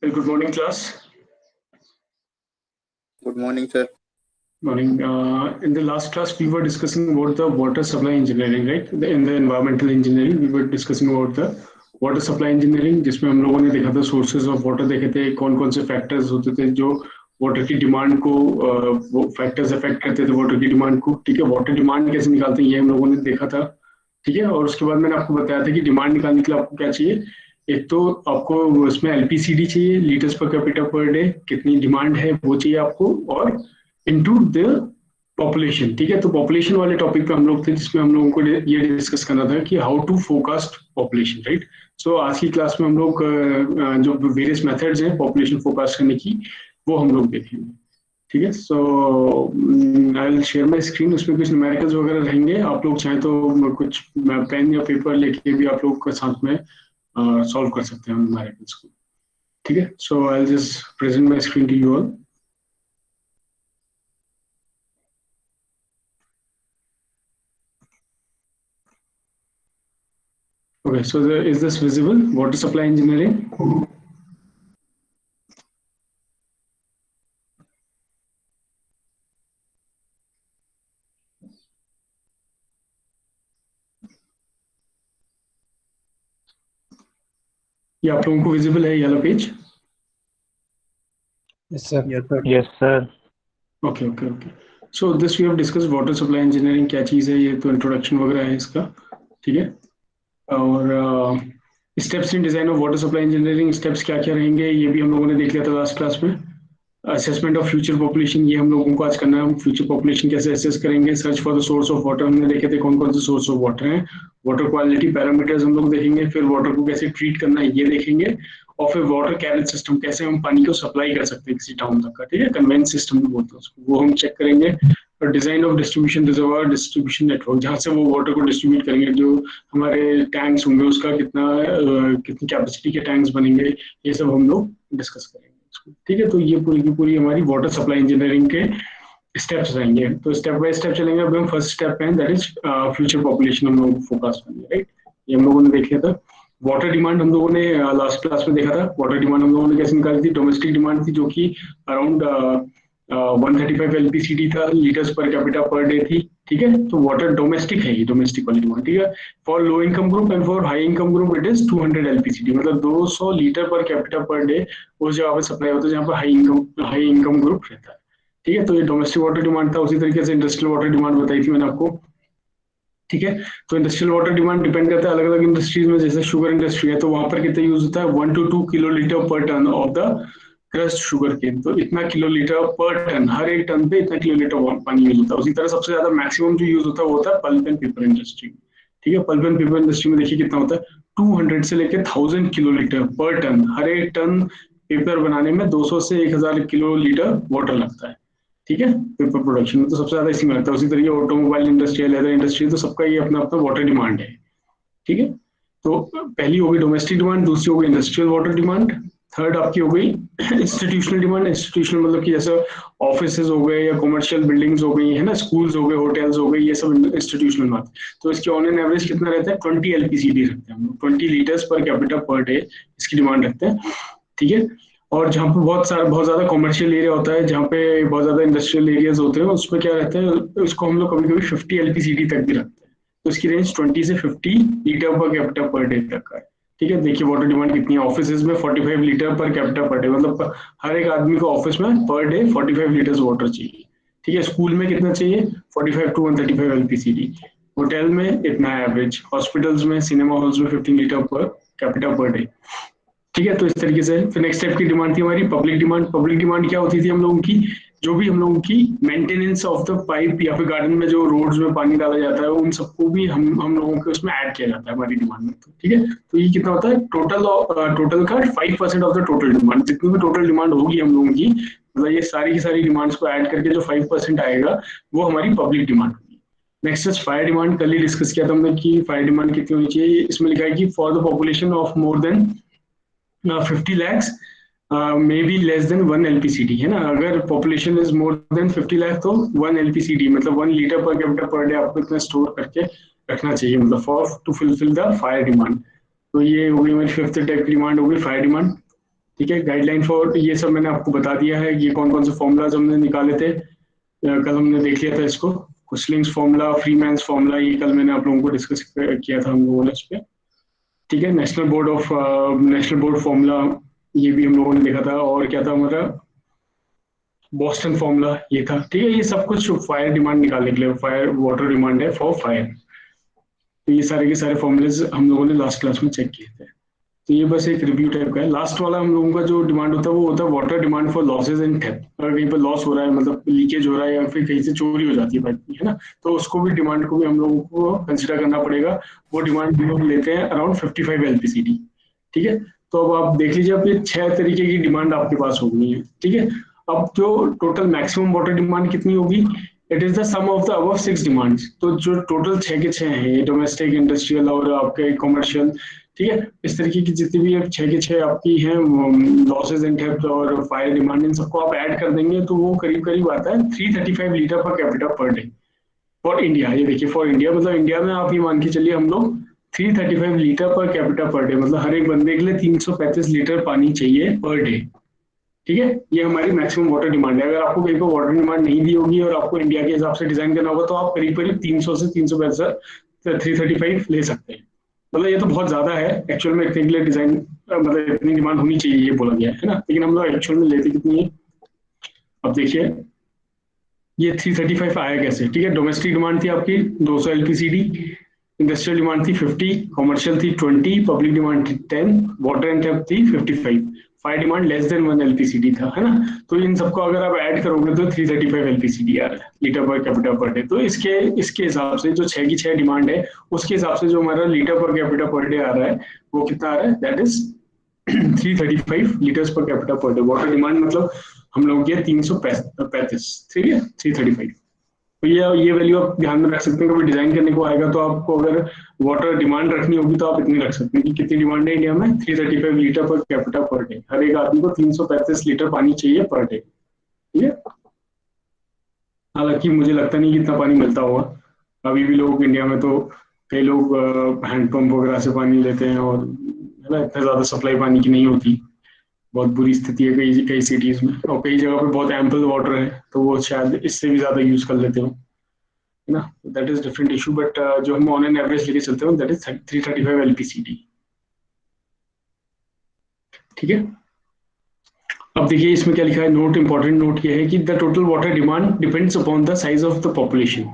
Well, good morning, class. Good morning, sir. Morning. In the last class, we were discussing about the water supply engineering, right? In the environmental engineering, we were discussing about the water supply engineering, जिसमें हम लोगों ने देखा था sources of water देखे थे, कौन कौन से factors होते थे जो water की demand को वो factors affect करते थे water की demand को, ठीक है? Water demand कैसे निकालते हैं ये हम लोगों ने देखा था, ठीक है? और उसके बाद मैंने आपको बताया था कि demand निकालने के लिए आपको क्या चाहिए, एक तो आपको उसमें एलपीसीडी चाहिए, litres per capita per day, कितनी डिमांड है वो चाहिए आपको, और इनटू द पॉपुलेशन, ठीक है? तो पॉपुलेशन वाले टॉपिक पे हम लोग थे जिसमें हम लोगों को ये डिस्कस करना था कि how to forecast population, right? So आज की क्लास में हम लोग जो वेरियस मेथड्स हैं पॉपुलेशन फोरकास्ट करने की वो हम लोग देखेंगे, ठीक है? So I will share my screen, उसमें कुछ न्यूमेरिकल्स वगैरह रहेंगे, आप लोग चाहें तो कुछ पेन या पेपर लेके भी आप लोग साथ में सॉल्व कर सकते हैं न्यूमेरिकल्स को, ठीक है? So I will just present my screen to you all. Okay, so is this visible? Water supply engineering. ये आप लोगों को विजिबल है yellow page? Yes, sir. Yes, sir. Yes, sir. Okay, okay, okay. So this we have discussed water supply engineering क्या चीज़ है, ये तो introduction वगैरह है इसका, ठीक है? और steps in design of water supply engineering, steps क्या क्या रहेंगे ये भी हम लोगों ने देख लिया था लास्ट क्लास में. असेसमेंट ऑफ फ्यूचर पॉपुलेशन, ये हम लोगों को आज करना है, हम फ्यूचर पॉपुलेशन कैसे असेस करेंगे. Search for the source of water, हमने देखे थे कौन कौन से सोर्स ऑफ वाटर हैं. वाटर क्वालिटी पैरामीटर्स हम लोग देखेंगे, फिर वाटर को कैसे ट्रीट करना है ये देखेंगे, और फिर वाटर कैरेज सिस्टम, कैसे हम पानी को सप्लाई कर सकते हैं किसी टाउन तक का, ठीक है? कन्वेंस सिस्टम भी बोलते हैं उसको, वो हम चेक करेंगे. और design of distribution reservoir distribution network, जहाँ से वो वाटर को डिस्ट्रीब्यूट करेंगे, जो हमारे टैंक्स होंगे उसका कितनी कैपेसिटी के टैंक्स बनेंगे, ये सब हम लोग डिस्कस करेंगे, ठीक है? तो ये पूरी की पूरी हमारी वाटर सप्लाई इंजीनियरिंग के स्टेप्स रहेंगे. तो स्टेप बाय स्टेप चलेंगे. अभी हम फर्स्ट स्टेप पे हैं, दैट इज फ्यूचर पॉपुलेशन हम लोग फोकस करेंगे, राइट? ये हम लोगों ने देख लिया था. वाटर डिमांड हम लोगों ने लास्ट क्लास में देखा था. वाटर डिमांड हम लोगों ने कैसे निकाली थी? डोमेस्टिक डिमांड थी जो कि अराउंड 135 एलपीसीडी था, litres per capita per day थी, ठीक है? तो वाटर डोमेस्टिक है, ये डोमेस्टिक वाली डिमांड, ठीक है? For low income group and for high income group it is 200 LPCD, मतलब 200 litre per capita per day उस जगह पर सप्लाई होता है जहाँ पर हाई इनकम ग्रुप रहता है, ठीक है? तो ये डोमेस्टिक वाटर डिमांड था. उसी तरीके से इंडस्ट्रियल वाटर डिमांड बताई थी मैंने आपको, ठीक है? तो इंडस्ट्रियल वाटर डिमांड डिपेंड करता है अलग अलग इंडस्ट्रीज में. जैसे शुगर इंडस्ट्री है तो वहां पर कितना यूज होता है, 1 to 2 kilolitre per ton of the crushed sugar cane. तो इतना किलो लीटर पर टन, हर एक टन पे इतना किलो लीटर पानी यूज होता है. उसी तरह सबसे ज्यादा मैक्सिमम जो यूज होता है वो होता है पल्प एंड पेपर इंडस्ट्री, ठीक है? पल्प एंड पेपर इंडस्ट्री में देखिए कितना होता है, 200 से लेकर 1000 किलो लीटर पर टन. हर एक टन पेपर बनाने में 200 से 1000 किलो लीटर वाटर लगता है, ठीक है? पेपर प्रोडक्शन में तो सबसे ज्यादा इसी में लगता है. उसी तरीके ऑटोमोबाइल इंडस्ट्री, लेदर इंडस्ट्री, तो सबका ये अपना अपना वाटर डिमांड है, ठीक है? तो पहली हो गई डोमेस्टिक डिमांड, दूसरी हो गई इंडस्ट्रियल वाटर डिमांड, थर्ड आपकी हो गई इंस्टीट्यूशनल डिमांड. इंस्टीट्यूशनल मतलब कि जैसे ऑफिसेज हो गए या कमर्शियल बिल्डिंग्स हो गई है ना, स्कूल्स हो गए, होटल्स हो गए, ये सब इंस्टीट्यूशनल बात. तो इसके ऑन एन एवरेज कितना रहता है, 20 एलपीसीडी रखते हैं हम लोग, 20 litres per capita per day इसकी डिमांड रखते हैं, ठीक है? और जहाँ पे बहुत ज्यादा कमर्शियल एरिया होता है, जहाँ पे बहुत ज्यादा इंडस्ट्रियल एरियाज होते हैं, उसमें क्या रहता है, उसको हम लोग कभी कभी 50 एलपीसीडी तक भी रखते हैं. तो इसकी रेंज 20 से 50 litre per capita per day तक का है, ठीक है? देखिए वाटर डिमांड कितनी है. ऑफिसेज में 45 litre per capita per day, मतलब हर एक आदमी को ऑफिस में पर डे 45 लीटर्स वाटर चाहिए, ठीक है? स्कूल में कितना चाहिए, 45 to 135 एलपीसीडी. होटल में इतना एवरेज, हॉस्पिटल्स में, सिनेमा हॉल्स में 15 litre per capita per day, ठीक है? तो इस तरीके से फिर नेक्स्ट स्टेप की डिमांड थी हमारी पब्लिक डिमांड. पब्लिक डिमांड क्या होती थी हम लोगों की, जो भी हम लोगों की मेंटेनेंस ऑफ द पाइप या फिर गार्डन में जो रोड्स में पानी डाला जाता है उन सबको भी हम लोगों के उसमें ऐड किया जाता है हमारी डिमांड में, ठीक है? तो ये कितना होता है, टोटल का 5% ऑफ द टोटल डिमांड. जितनी भी टोटल डिमांड होगी हम लोगों की, मतलब ये सारी की सारी डिमांड्स को ऐड करके जो 5% आएगा वो हमारी पब्लिक डिमांड होगी. Next is fire demand. कल ही डिस्कस किया था हमने कि फायर डिमांड कितनी होनी चाहिए. इसमें लिखा है कि for the population of more than 50 lakhs may be less than 1 LPCD, है ना? अगर population is more than 50 lakh तो 1 एलपीसीडी मतलब 1 litre per capita per day आपको इतना स्टोर करके रखना चाहिए, मतलब for to fulfil the fire demand. तो ये हो गई मेरी फिफ्थ टाइप की डिमांड हो गई फायर डिमांड, ठीक है। गाइडलाइन फॉर ये सब मैंने आपको बता दिया है, ये कौन कौन से फॉर्मूलाज हमने निकाले थे, कल हमने देख लिया था इसको। कुसलिंग्स फॉर्मूला, फ्रीमैन्स फॉर्मूला, ये कल मैंने आप लोगों को डिस्कस किया था हम लोगों ने इस पे। ठीक है। नेशनल बोर्ड फॉर्मूला, ये भी हम लोगों ने देखा था। और क्या था हमारा, बॉस्टन फॉर्मूला ये था। ठीक है। ये सब कुछ फायर डिमांड निकालने के लिए, फायर वाटर डिमांड है फॉर फायर। तो ये सारे के सारे फॉर्मूलेज हम लोगों ने लास्ट क्लास में चेक किए थे। तो ये बस एक रिव्यू टाइप का है। लास्ट वाला हम लोगों का जो डिमांड होता है वो होता है water demand for losses and theft. अगर कहीं पर लॉस हो रहा है, मतलब लीकेज हो रहा है या फिर कहीं से चोरी हो जाती है पाइप की, है ना, तो उसको भी, डिमांड को भी हम लोगों को कंसिडर करना पड़ेगा। वो डिमांड हम लोग लेते हैं अराउंड 55 एलपीसीडी। ठीक है। तो अब आप देख लीजिए, अब ये 6 तरीके की डिमांड आपके पास होगी है। ठीक है। अब जो टोटल मैक्सिमम वाटर डिमांड कितनी होगी, it is the sum of the above 6 demands. तो जो टोटल 6 के 6 हैं, डोमेस्टिक, इंडस्ट्रियल और आपके कमर्शियल, ठीक है, इस तरीके की जितनी भी 6 के 6 आपकी हैं लॉसेज एंड थेफ्ट और फायर डिमांड, इन सबको आप ऐड कर देंगे तो वो करीब करीब आता है 335 litre per capita per day for India. ये देखिए फॉर इंडिया, मतलब इंडिया में आप ये मान के चलिए हम लोग 335 litre per capita per day, मतलब हर एक बंदे के लिए 335 लीटर पानी चाहिए पर डे। ठीक है। ये हमारी मैक्सिमम वाटर डिमांड है। अगर आपको कहीं पर वाटर डिमांड नहीं दी होगी और आपको इंडिया के हिसाब से डिजाइन करना होगा तो आप करीब करीब 300 से 365 335 ले सकते हैं। मतलब ये तो बहुत ज्यादा है एक्चुअल में, इतने के लिए डिजाइन, मतलब इतनी डिमांड होनी चाहिए ये बोला गया है ना, लेकिन हम लोग एक्चुअल में लेते कितनी है। अब देखिए ये 335 आया कैसे। ठीक है। डोमेस्टिक डिमांड थी आपकी 200 एलपीसीडी, इंडस्ट्रियल डिमांड थी 50, कमर्शियल थी 20, पब्लिक डिमांड थी 10, वाटर एंड टैप थी 55, fire demand less than 1 LPCD था, है ना। तो इन सबको अगर आप ऐड करोगे तो 335 एलपीसीडी आ रहा है, litre per capita per day. तो इसके इसके हिसाब से जो 6 की 6 डिमांड है, उसके हिसाब से जो हमारा litre per capita per day आ रहा है वो कितना आ रहा है, that is 335 litres per capita per day. Water demand मतलब हम लोग के 335, ठीक है, 335। तो ये वैल्यू आप ध्यान में रख सकते हैं। कभी डिजाइन करने को आएगा तो आपको अगर वाटर डिमांड रखनी होगी तो आप इतनी रख सकते हैं कि कितनी डिमांड है इंडिया में, 335 litre per capita per day. हर एक आदमी को 335 लीटर पानी चाहिए पर डे। ठीक है। हालांकि मुझे लगता नहीं कि इतना पानी मिलता होगा अभी भी। लोग इंडिया में तो कई लोग हैंडपंप वगैरह से पानी लेते हैं, और है ना, इतना ज्यादा सप्लाई पानी की नहीं होती। बहुत बुरी स्थिति है कई कई सिटीज में, और कई जगह पे बहुत एम्पल वाटर है तो वो शायद इससे भी ज्यादा यूज कर लेते हो, है ना। That is different issue, but जो हम ऑन एन एवरेज लेके चलते हैं दैट इज 335 एलपीसीडी। ठीक है। अब देखिए इसमें क्या लिखा है, नोट, इंपॉर्टेंट नोट ये है कि the total water demand depends upon the size of the population.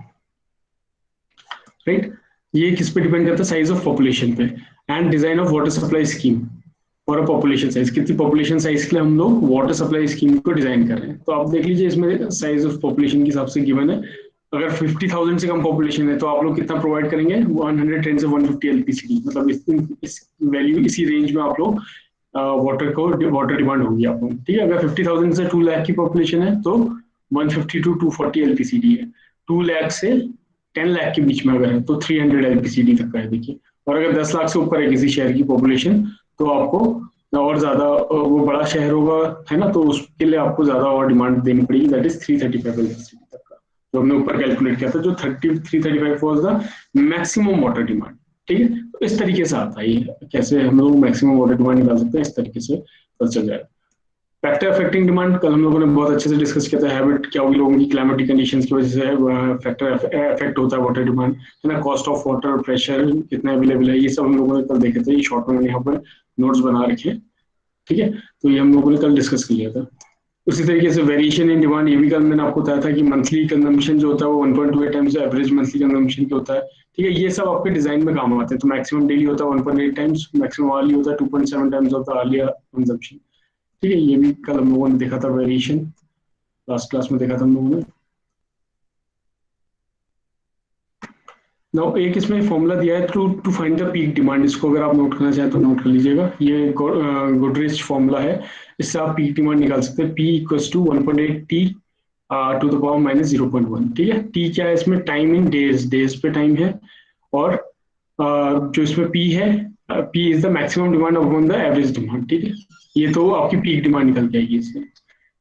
Right. ये किस पे डिपेंड करता है, साइज ऑफ पॉपुलेशन पे। And design of water supply scheme और पॉपुलेशन साइज, कितनी पॉपुलेशन साइज के लिए हम लोग वाटर सप्लाई स्कीम को डिजाइन कर रहे हैं। तो आप देख लीजिए इसमें साइज ऑफ पॉपुलेशन के हिसाब से गिवन है। अगर 50,000 से कम पॉपुलेशन है तो आप लोग कितना प्रोवाइड करेंगे, 110 से 150 एलपीसीडी, मतलब इस वैल्यू, इसी रेंज में आप लोग वाटर डिमांड होगी आप लोग। ठीक है। अगर 50,000 से 2 लाख की पॉपुलेशन है तो 150 टू 240 एलपीसीडी है। 2 लाख से 10 लाख के बीच में अगर है तो 300 एलपीसीडी तक का है, देखिए। और अगर 10 लाख से ऊपर है किसी शहर की पॉपुलेशन तो आपको और ज्यादा, वो बड़ा शहर होगा, है ना, तो उसके लिए आपको ज्यादा और डिमांड देनी पड़ेगी, दैट इज 335 एलपीसीडी तक का, जो हमने ऊपर कैलकुलेट किया था, जो 335 was the maximum water demand. ठीक है। तो इस तरीके से आता है ये, कैसे हम लोग मैक्सिमम वाटर डिमांड निकाल सकते हैं, इस तरीके से पता चल जाएगा। फैक्टर अफेक्टिंग डिमांड कल हम लोगों ने बहुत अच्छे से डिस्कस किया था। हैबिट क्या होगी, लोगों की क्लाइमेटिक कंडीशंस की वजह से फैक्टर अफेक्ट होता है वाटर डिमांड, है ना। कॉस्ट ऑफ वाटर, प्रेशर कितना अवेलेबल है, ये सब हम लोगों ने कल देखे थे। ये शॉर्ट में मैंने यहाँ पर नोट्स बना रखे हैं। ठीक है। तो ये हम लोगों ने कल डिस्कस कर लिया था। उसी तरीके से वेरिएशन इन डिमांड, ये भी कल मैंने आपको बताया था कि मंथली कंजम्पशन जो होता है वो 1.28 टाइम्स एवरेज मंथली कंजम्पशन के होता है। ठीक है। ये सब आपके डिजाइन में काम आते हैं। तो मैक्सिमम डेली होता है 1.8 टाइम्स, मैक्सिमम आवर्ली होता है 2.7 times of the earlier consumption. ठीक है। ये भी कल हम लोगों ने देखा था, वेरिएशन लास्ट क्लास में देखा था हम लोगों ने। नाउ एक इसमें फॉर्मूला दिया है to to find the peak demand. इसको अगर आप नोट करना चाहें तो नोट कर लीजिएगा। ये गोडरेज फॉर्मूला है, इससे आप पीक डिमांड निकाल सकते हैं। P equals to 1.8 T to the power minus 0.1। ठीक है। टी क्या है इसमें, टाइम इन डेज, डेज पे टाइम है। और जो इसमें पी है, P is the maximum demand upon the average demand. ठीक है। ये तो आपकी पीक डिमांड निकल के आएगी इससे।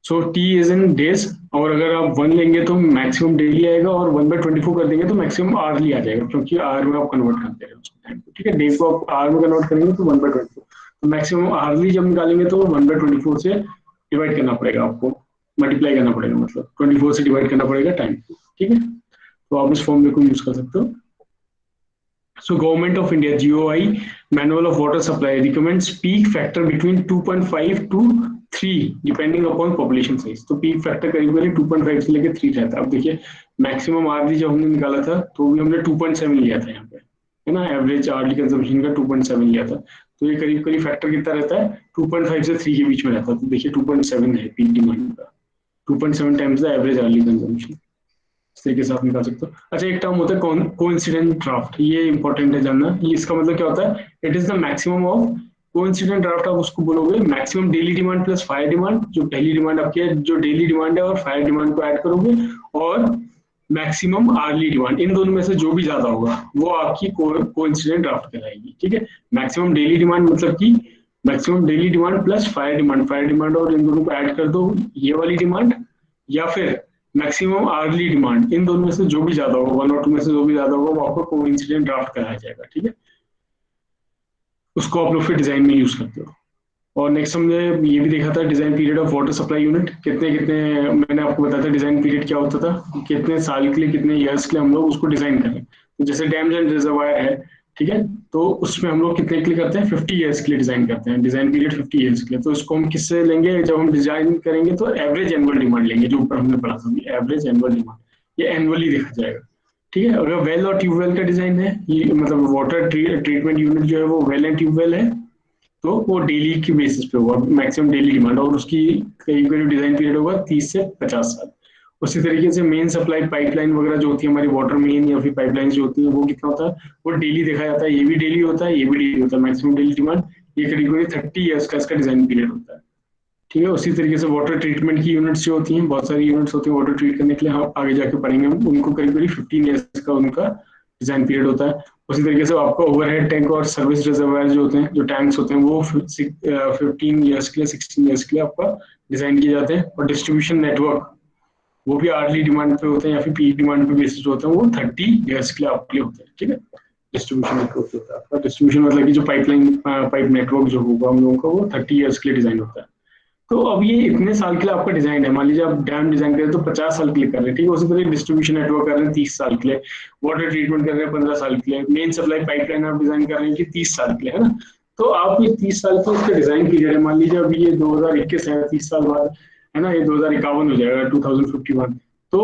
So T is in days, और अगर आप 1 लेंगे तो मैक्सिमम डेली आएगा, और 1/24 कर देंगे तो मैक्सिमम आवर्ली आ जाएगा, क्योंकि आवर में आप कन्वर्ट करते हैं उसको टाइम को। ठीक है। डे को आप आवर में कन्वर्ट करेंगे तो 1/24। तो मैक्सिमम आर्ली जब निकालेंगे तो 1/24 से डिवाइड करना पड़ेगा आपको, मल्टीप्लाई करना पड़ेगा, मतलब 24 से डिवाइड करना पड़ेगा टाइम, ठीक है। तो आप इस फॉर्मूले को यूज कर सकते हो। So Government of India GOI Manual of Water Supply recommends peak factor between 2.5 to 3 depending upon population size। तो peak factor करीब करीब 2.5 से लेकर 3 रहता है। अब देखिए मैक्सिमम आरली जब हमने निकाला था तो भी हमने 2.7 लिया था यहाँ पे, है ना, एवरेज आरली कंजम्पशन का 2.7 लिया था। तो ये करीब करीब फैक्टर कितना रहता है, 2.5 से 3 के बीच में रहता है। तो देखिए 2.7 है पीक डिमांड का, 2.7 times the average early consumption, इस तरीके से आप निकाल सकते हो। अच्छा एक टर्म होता है कोइंसिडेंट ड्राफ्ट, ये इंपॉर्टेंट है जानना। ये इसका मतलब क्या होता है, it is the maximum of coincident draft, आप उसको बोलोगे maximum daily demand plus fire demand, जो पहली डिमांड आपकी है जो डेली डिमांड है और फायर डिमांड को ऐड करोगे, और मैक्सिमम आर्ली डिमांड, इन दोनों में से जो भी ज्यादा होगा वो आपकी कोइंसिडेंट ड्राफ्ट कहलाएगी, ठीक है। मैक्सिमम डेली डिमांड मतलब कि maximum daily demand plus fire demand और इन दोनों को ऐड कर दो, ये वाली डिमांड, या फिर मैक्सिमम आर्ली डिमांड, इन दोनों में से जो भी ज्यादा होगा, 1 और 2 में से जो भी ज्यादा होगा वो आपको कोइंसिडेंट ड्राफ्ट कराया जाएगा, ठीक है। उसको आप लोग फिर डिजाइन में यूज करते हो। और नेक्स्ट हमने ये भी देखा था design period of water supply unit, कितने कितने, मैंने आपको बताया था डिजाइन पीरियड क्या होता था, कितने साल के लिए कितने ईयर्स के लिए हम लोग उसको डिजाइन करें। तो जैसे डैम्स एंड रिजर्वायर है, ठीक है, तो उसमें हम लोग कितने के लिए करते हैं, 50 ईयर्स के लिए डिजाइन करते हैं, डिजाइन पीरियड 50 ईयर्स के लिए। तो इसको हम किससे लेंगे, जब हम डिजाइन करेंगे तो एवरेज एनुअल डिमांड लेंगे, जो ऊपर हमने पढ़ा था एवरेज एनुअल डिमांड, ये एनुअली देखा जाएगा, ठीक है। अगर वेल और ट्यूबवेल का डिजाइन है, ये मतलब वाटर ट्रीटमेंट यूनिट जो है वो वेल एंड ट्यूबवेल है, तो वो डेली की बेसिस पे होगा, मैक्सिमम डेली डिमांड, और उसकी करीब करीब डिजाइन पीरियड होगा 30 से 50 साल। उसी तरीके से मेन सप्लाई पाइपलाइन वगैरह जो होती है हमारी वाटर मेन या फिर पाइपलाइन जो होती है वो कितना होता है, वो डेली देखा जाता है, ये भी डेली होता है, ये भी डेली होता है, मैक्सिमम डेली डिमांड, ये करीब करीब 30 ईयर्स का इसका डिजाइन पीरियड होता है, ठीक है। उसी तरीके से वाटर ट्रीटमेंट की यूनिट्स जो होती हैं, बहुत सारी यूनिट्स होती हैं वाटर ट्रीट करने के लिए, हम आगे जाके पढ़ेंगे, उनको करीब करीब 15 ईयर्स का उनका डिजाइन पीरियड होता है। उसी तरीके से आपका ओवरहेड टैंक और सर्विस रिजर्वायर जो होते हैं, जो टैंक्स होते हैं, वो 15 ईयर्स के लिए 16 ईयर्स के लिए आपका डिजाइन किए जाते हैं। और डिस्ट्रीब्यूशन नेटवर्क वो भी आर्ली डिमांड पे होते हैं या फिर पीक डिमांड पे बेसिस होते हैं, वो 30 ईयर्स के लिए आपके लिए होते हैं, ठीक है। डिस्ट्रीब्यूशन नेटवर्क होता है आपका, डिस्ट्रीब्यूशन मतलब कि जो पाइपलाइन पाइप नेटवर्क जो होगा हम लोगों का, वो 30 ईयर्स के लिए डिजाइन होता है। तो अब ये इतने साल के लिए आपका डिजाइन है, मान लीजिए आप डैम डिजाइन कर रहे हैं तो 50 साल के लिए कर रहे हैं, ठीक है। उसी तरह डिस्ट्रीब्यूशन नेटवर्क कर रहे हैं 30 साल के लिए, वाटर ट्रीटमेंट कर रहे हैं 15 साल के लिए, मेन सप्लाई पाइपलाइन आप डिजाइन कर रहे हैं कि 30 साल के लिए, है ना। तो आप ये 30 साल के इसका डिजाइन पीरियड है, मान लीजिए अभी ये 2021 है, 30 साल बाद, है ना, ये 2051 हो जाएगा 2051। तो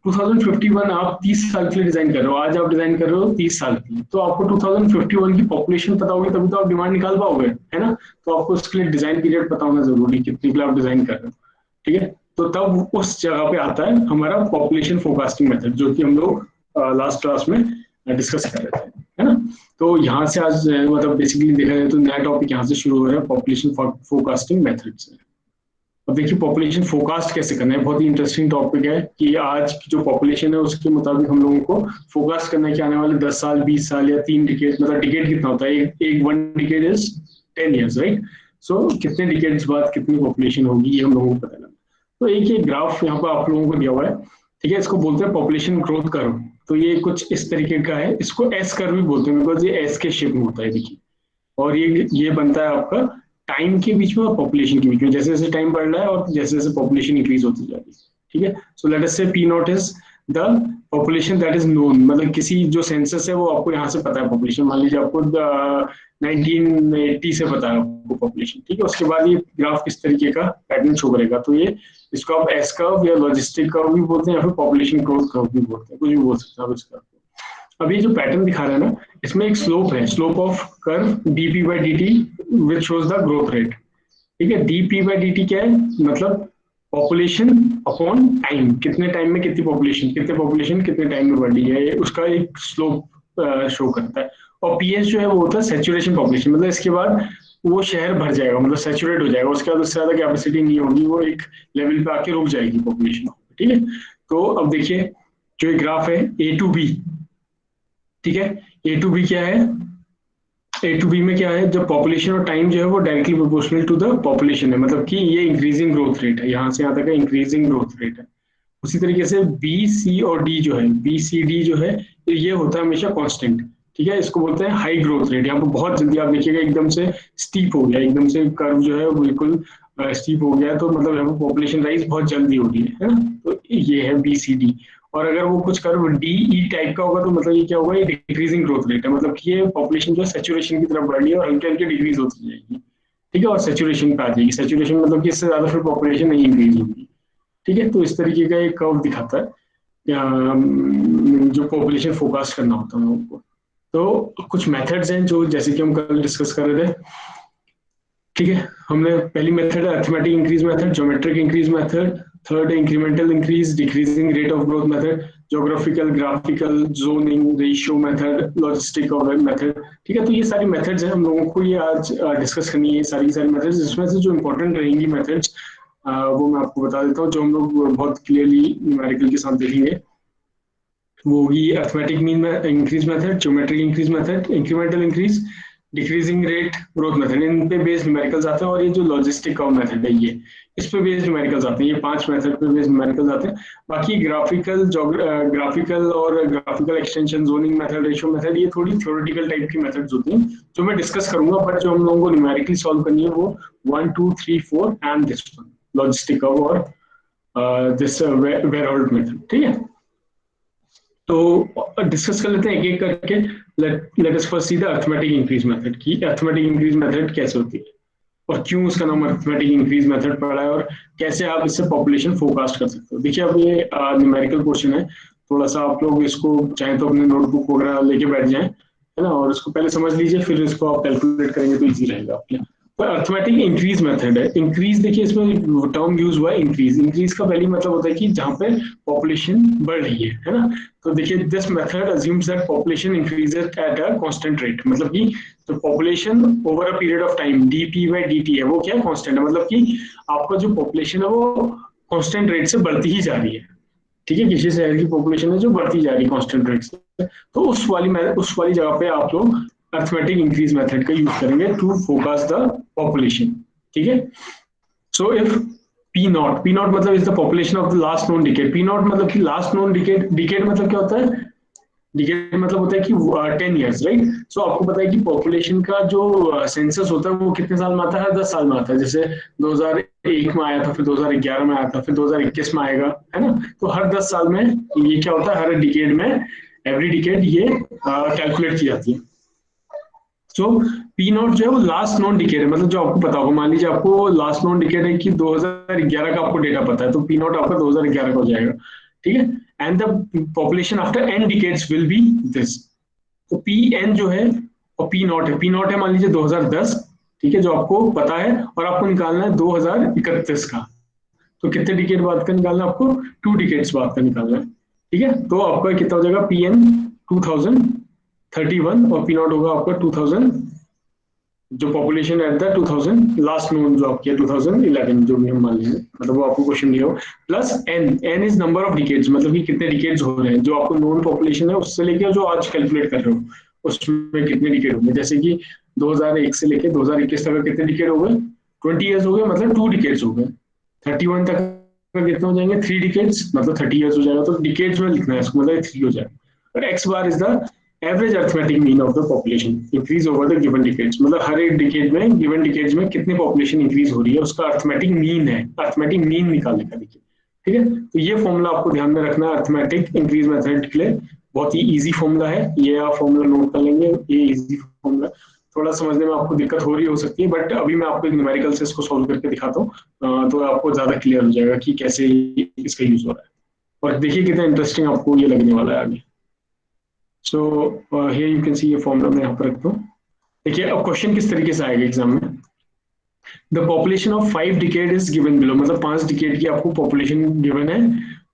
2051 आप 30 साल के लिए डिजाइन कर रहे हो, आज आप डिजाइन कर रहे हो 30 साल के लिए, तो आपको 2051 की पॉपुलेशन पता होगी तभी तो आप डिमांड निकाल पाओगे, है ना। तो आपको उसके लिए डिजाइन पीरियड पता होना जरूरी, कितने के लिए आप डिजाइन कर रहे हो, ठीक है। तो तब उस जगह पे आता है हमारा पॉपुलेशन फोरकास्टिंग मेथड, जो कि हम लोग लास्ट क्लास में डिस्कस कर रहे थे, है ना। तो यहाँ से आज मतलब बेसिकली देखा जाए तो नया टॉपिक यहाँ से शुरू हो रहा है, पॉपुलेशन फोरकास्टिंग मेथड से। अब देखिए पॉपुलेशन फोरकास्ट कैसे करना है, बहुत ही इंटरेस्टिंग टॉपिक है कि आज की जो पॉपुलेशन है उसके मुताबिक हम लोगों को फोरकास्ट करना है कि आने वाले 10 साल 20 साल या 3 डिकेड, मतलब डिकेड कितना होता है, एक 1 डिकेड इज 10 ईयर्स, राइट। सो कितने डिकेड्स बाद कितनी पॉपुलेशन होगी ये हम लोगों को पता लगना। तो एक ये ग्राफ यहाँ पर आप लोगों को दिया हुआ है, ठीक है, इसको बोलते हैं पॉपुलेशन ग्रोथ कर्व। तो ये कुछ इस तरीके का है, इसको एस कर्व भी बोलते हैं बिकॉज ये एस के शेप में होता है, देखिए। और ये बनता है आपका टाइम के बीच में और पॉपुलेशन के बीच में, जैसे जैसे टाइम बढ़ रहा है और जैसे जैसे पॉपुलेशन इंक्रीज होती जा रही है, ठीक है। सो लेट अस से P not is the population that is known, मतलब किसी जो सेंसस है वो आपको यहाँ से पता है पॉपुलेशन, मान लीजिए आपको 1980 से पता है आपको पॉपुलेशन, ठीक है। उसके बाद ये ग्राफ किस तरीके का पैटर्न शो करेगा, तो ये इसको आप एस कर्व या लॉजिस्टिक कर्व भी बोलते हैं या फिर पॉपुलेशन ग्रोथ कर्व भी बोलते हैं, कुछ भी बोल सकते हैं आप इसका। अब ये जो पैटर्न दिखा रहा है ना, इसमें एक स्लोप है, slope of curve dp by dt which shows the growth rate, ठीक है। dp by dt क्या है, मतलब पॉपुलेशन अपॉन टाइम, कितने टाइम में कितनी पॉपुलेशन कितने टाइम में बढ़ रही है, उसका एक स्लोप शो करता है। और पीएस जो है वो होता है सैचुरेशन पॉपुलेशन, मतलब इसके बाद वो शहर भर जाएगा, मतलब सैचुरेट हो जाएगा, उसके बाद उससे ज्यादा कैपेसिटी नहीं होगी, वो एक लेवल पे आके रुक जाएगी पॉपुलेशन, ठीक है। तो अब देखिए जो ये ग्राफ है ए टू बी, ठीक है, ए टू बी क्या है, ए टू बी में क्या है, जब पॉपुलेशन और टाइम जो है वो directly proportional to the population है, मतलब कि ये इंक्रीजिंग ग्रोथ रेट है, यहाँ से यहाँ तक इंक्रीजिंग ग्रोथ रेट है। उसी तरीके से बी सी और डी जो है, बी सी डी जो है ये होता है हमेशा कांस्टेंट, ठीक है, इसको बोलते हैं हाई ग्रोथ रेट। यहाँ पर बहुत जल्दी आप देखिएगा एकदम से स्टीप हो गया, एकदम से कर्व जो है वो बिल्कुल स्टीप हो गया, तो मतलब यहाँ पर पॉपुलेशन राइज बहुत जल्दी हो रही है ना। तो ये है बी सी डी। और अगर वो कुछ कर्व डी ई टाइप का होगा तो मतलब ये क्या होगा, ये डिक्रीजिंग ग्रोथ रेट है, मतलब कि ये पॉपुलेशन जो है सेचुरेशन की तरफ बढ़ रही है और हल्के हल्के डिक्रीज होती जाएगी। ठीक है, और सेचुरेशन पे आ जाएगी। सेचुरेशन मतलब कि इससे ज्यादा फिर पॉपुलेशन नहीं इंक्रीज होगी। ठीक है, तो इस तरीके का एक कर्व दिखाता है जो पॉपुलेशन फोरकास्ट करना होता है लोगों को। तो कुछ मेथड्स हैं जो जैसे कि हम कल डिस्कस कर रहे थे। ठीक है, हमने पहली मेथड है arithmetic increase method, geometric increase method, third है incremental increase, decreasing rate of growth method, geographical, graphical, zoning, ratio method, logistic method. ठीक है, तो ये सारी मेथड्स हैं, हम लोगों को ये आज डिस्कस करनी है, ये सारी मेथड्स। इसमें से जो इंपॉर्टेंट रहेंगी मेथड्स वो मैं आपको बता देता हूँ, जो हम लोग बहुत क्लियरली न्यूमेरिकल के साथ देखेंगे। वो होगी arithmetic mean increase method, geometric increase method, incremental increase, decreasing rate growth method. इन पे बेस्ड न्यूमेरिकल्स आते हैं। और ये जो लॉजिस्टिक कर्व मेथड है, ये इस पे बेस्ड न्यूमेरिकल्स आते हैं। ये 5 मेथड पे बेस्ड न्यूमेरिकल्स आते हैं। बाकी ग्राफिकल और graphical extension, zoning method, ratio method, ये थोड़ी थ्योरेटिकल टाइप की मेथड्स होती हैं जो मैं डिस्कस करूंगा, बट जो हम लोगों को न्यूमेरिकली सॉल्व करनी है वो 1 2 3 4 and this one, logistic curve और दिस वेरहोल्ड मेथड। ठीक है, तो डिस्कस कर लेते हैं एक एक करके। Let us first see the arithmetic increase method की अर्थमेटिक इंक्रीज मेथड कैसे होती है और क्यों उसका नाम अर्थमेटिक इंक्रीज मेथड पड़ा है, और कैसे आप इससे पॉपुलेशन फोरकास्ट कर सकते हो। देखिए, अब ये न्यूमेरिकल क्वेश्चन है, थोड़ा सा आप लोग इसको चाहे तो अपने नोटबुक वगैरह लेके बैठ जाएं, है ना, और इसको पहले समझ लीजिए, फिर इसको आप कैलकुलेट करेंगे तो इजी रहेगा आपके लिए। तो अर्थमेटिक इंक्रीज मेथड है। इंक्रीज, देखिए इसमें टर्म यूज हुआ है इंक्रीज। इंक्रीज का पहली मतलब होता है कि जहाँ पे पॉपुलेशन बढ़ रही है ना। तो देखिए, this method assumes that population increases at a constant rate, मतलब कि तो population over a period of time DP by DT है, वो क्या कांस्टेंट है, मतलब कि आपका जो पॉपुलेशन है वो कांस्टेंट रेट से बढ़ती ही जा रही है। ठीक है, किसी शहर की पॉपुलेशन है जो बढ़ती जा रही है कांस्टेंट रेट से, तो उस वाली जगह पे आप लोग अर्थमेटिक इंक्रीज मेथड का यूज करेंगे टू फोकस द पॉपुलेशन। ठीक है, सो इफ पी नॉट मतलब is the population of the last known decade. P not मतलब कि लास्ट नोन डिकेड। डिकेड मतलब क्या होता है, डिकेड मतलब होता है कि 10 ईयर्स, राइट। सो आपको पता है कि पॉपुलेशन का जो सेंसस होता है वो कितने साल में आता है, 10 साल में आता है। जैसे 2001 में आया था, फिर 2011 में आया था, फिर 2021 में आएगा, है ना। तो हर 10 साल में ये क्या होता है, हर डिकेड में, एवरी डिकेड ये कैलकुलेट की जाती है। सो पी नॉट जो है वो लास्ट नॉन डिकेड है, मतलब जो आपको पता होगा, मान लीजिए आपको लास्ट नॉन डिकेड है कि 2011 का आपको डेटा पता है, तो पी नॉट आपका 2011 का हो जाएगा। ठीक है, and the population after N decades will be this. तो पी एन जो है और पी नॉट है, पी नॉट है मान लीजिए 2010, ठीक है, जो आपको पता है, और आपको निकालना है 2031 का। तो कितने डिकेड बाद का निकालना है आपको, 2 डिकेड्स बाद का निकालना है। ठीक है, तो आपका कितना हो जाएगा, पी एन 2031 और पी नॉट होगा आपका 2000, जो population at the 2000 last known जो आपकी है 2011, जो भी हम मान लेंगे, मतलब वो आपको क्वेश्चन दिया हो, plus N. N is number of decades, मतलब कि कितने डिकेड्स हो रहे हैं, जो आपको नोन पॉपुलेशन है उससे लेके जो आज कैलकुलेट कर रहे हो उसमें कितने डिकेड होंगे। जैसे कि 2001 से लेके 2021 तक कितने डिकेड हो गए, 20 ईयर्स हो गए, मतलब 2 डिकेड्स हो गए। 31 तक कितने हो जाएंगे, 3 डिकेड्स, मतलब 30 ईयर्स हो जाएगा। तो डिकेड्स में लिखना है इसको, मतलब 3 हो जाएगा। और x bar is the average arithmetic mean of the population increase over the given decades, मतलब हर एक डिकेड में, गिवन डिकेड्स में कितनी पॉपुलेशन इंक्रीज हो रही है उसका अर्थमेटिक मीन है, अर्थमेटिक मीन निकालने का। देखिए, ठीक है, तो ये फॉर्मूला आपको ध्यान में रखना है अर्थमेटिक इंक्रीज मेथड के लिए। बहुत ही इजी फॉर्मूला है ये, आप फॉर्मूला नोट कर लेंगे, ये इजी फॉर्मूला। थोड़ा समझने में आपको दिक्कत हो रही हो सकती है, बट अभी मैं आपको न्यूमेरिकल से इसको सोल्व करके दिखाता हूँ, तो आपको ज्यादा क्लियर हो जाएगा कि कैसे इसका यूज हो रहा है। और देखिए कितना इंटरेस्टिंग आपको ये लगने वाला है आगे। So here you can see, ये फॉर्मूला मैं यहाँ पर रखता हूँ। देखिए, अब क्वेश्चन किस तरीके से आएगा एग्जाम में। The population of 5 decade is given below, मतलब 5 डिकेड की आपको पॉपुलेशन गिवन है।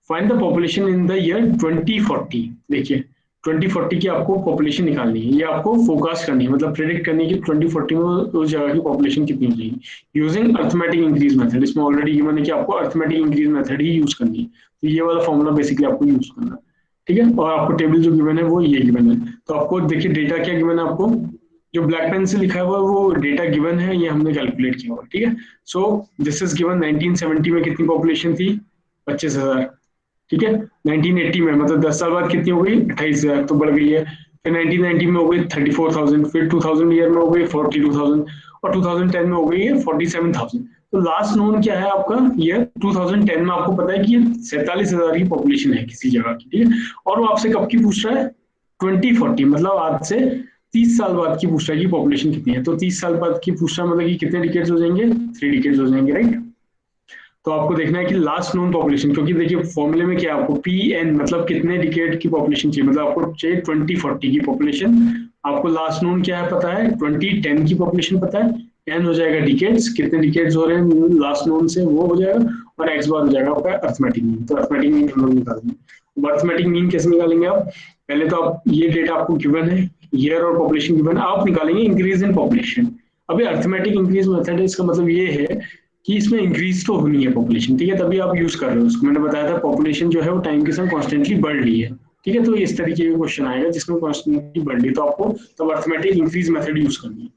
Find the population in the year 2040। देखिए, 2040 की आपको पॉपुलेशन निकालनी है, ये आपको फोरकास्ट करनी है, मतलब प्रेडिक्ट करनी है कि 2040 में उस जगह की पॉपुलेशन कितनी हो जाएगी यूजिंग अर्थमेटिक इंक्रीज मेथड। इसमें ऑलरेडी गिवन है कि आपको अर्थमेटिक इंक्रीज मेथड ही यूज करनी है, तो ये वाला फॉर्मूला बेसिकली आपको यूज करना है। ठीक है, और आपको टेबल जो गिवन है वो ये गिवन है। तो आपको देखिए डेटा क्या गिवन है, आपको जो ब्लैक पेन से लिखा हुआ है वो डेटा गिवन है, ये हमने कैलकुलेट किया हुआ। ठीक है, सो दिस इज गिवन 1970 में कितनी पॉपुलेशन थी, 25,000। ठीक है, 1980 में, मतलब 10 साल बाद कितनी हो गई, 28,000, तो बढ़ गई है। फिर 1990 में हो गई 34,000, फिर 2000 ईयर में हो गई 42,000 और 2010 में हो गई है 47,000। तो लास्ट नोन क्या है आपका ईयर 2010 में, आपको पता है कि ये 47,000 की पॉपुलेशन है किसी जगह की, ठीक है। और वो आपसे कब की पूछ रहा है 2040, मतलब आज से 30 साल बाद की पूछ रहा है कि पॉपुलेशन कितनी है। तो 30 साल बाद की पूछ रहा है मतलब कि कितने डिकेड्स हो जाएंगे, 3 डिकेड्स हो जाएंगे, राइट। तो आपको देखना है कि लास्ट नोन पॉपुलेशन, क्योंकि देखिए फॉर्मूले में क्या है आपको पी एन मतलब कितने डिकेड की पॉपुलेशन चाहिए, मतलब आपको चाहिए 2040 की पॉपुलेशन। आपको लास्ट नोन क्या है पता है, 2010 की पॉपुलेशन पता है, एन हो जाएगा डिकेड्स, कितने डिकेड्स हो रहे हैं लास्ट नोन से वो हो जाएगा, और एक्स बार हो जाएगा आपका अर्थमेटिक मीन। तो अर्थमेटिक मीन हम लोग निकालेंगे। अर्थमेटिक मीन कैसे निकालेंगे आप, पहले तो आप ये डेटा आपको गिवन है, ईयर और पॉपुलेशन गिवन है, आप निकालेंगे इंक्रीज इन पॉपुलेशन। अभी अर्थमेटिक इंक्रीज मेथड है, इसका मतलब ये है कि इसमें इंक्रीज तो होनी है पॉपुलेशन, ठीक है, तभी आप यूज कर रहे हो उसको। मैंने बताया था पॉपुलेशन जो है वो टाइम के साथ कॉन्स्टेंटली बढ़ रही है, ठीक है। तो इस तरीके का क्वेश्चन आएगा जिसमें कॉन्स्टेंटली बढ़ रही है, तो आपको तब अर्थमेटिक इंक्रीज मेथड यूज करनी है।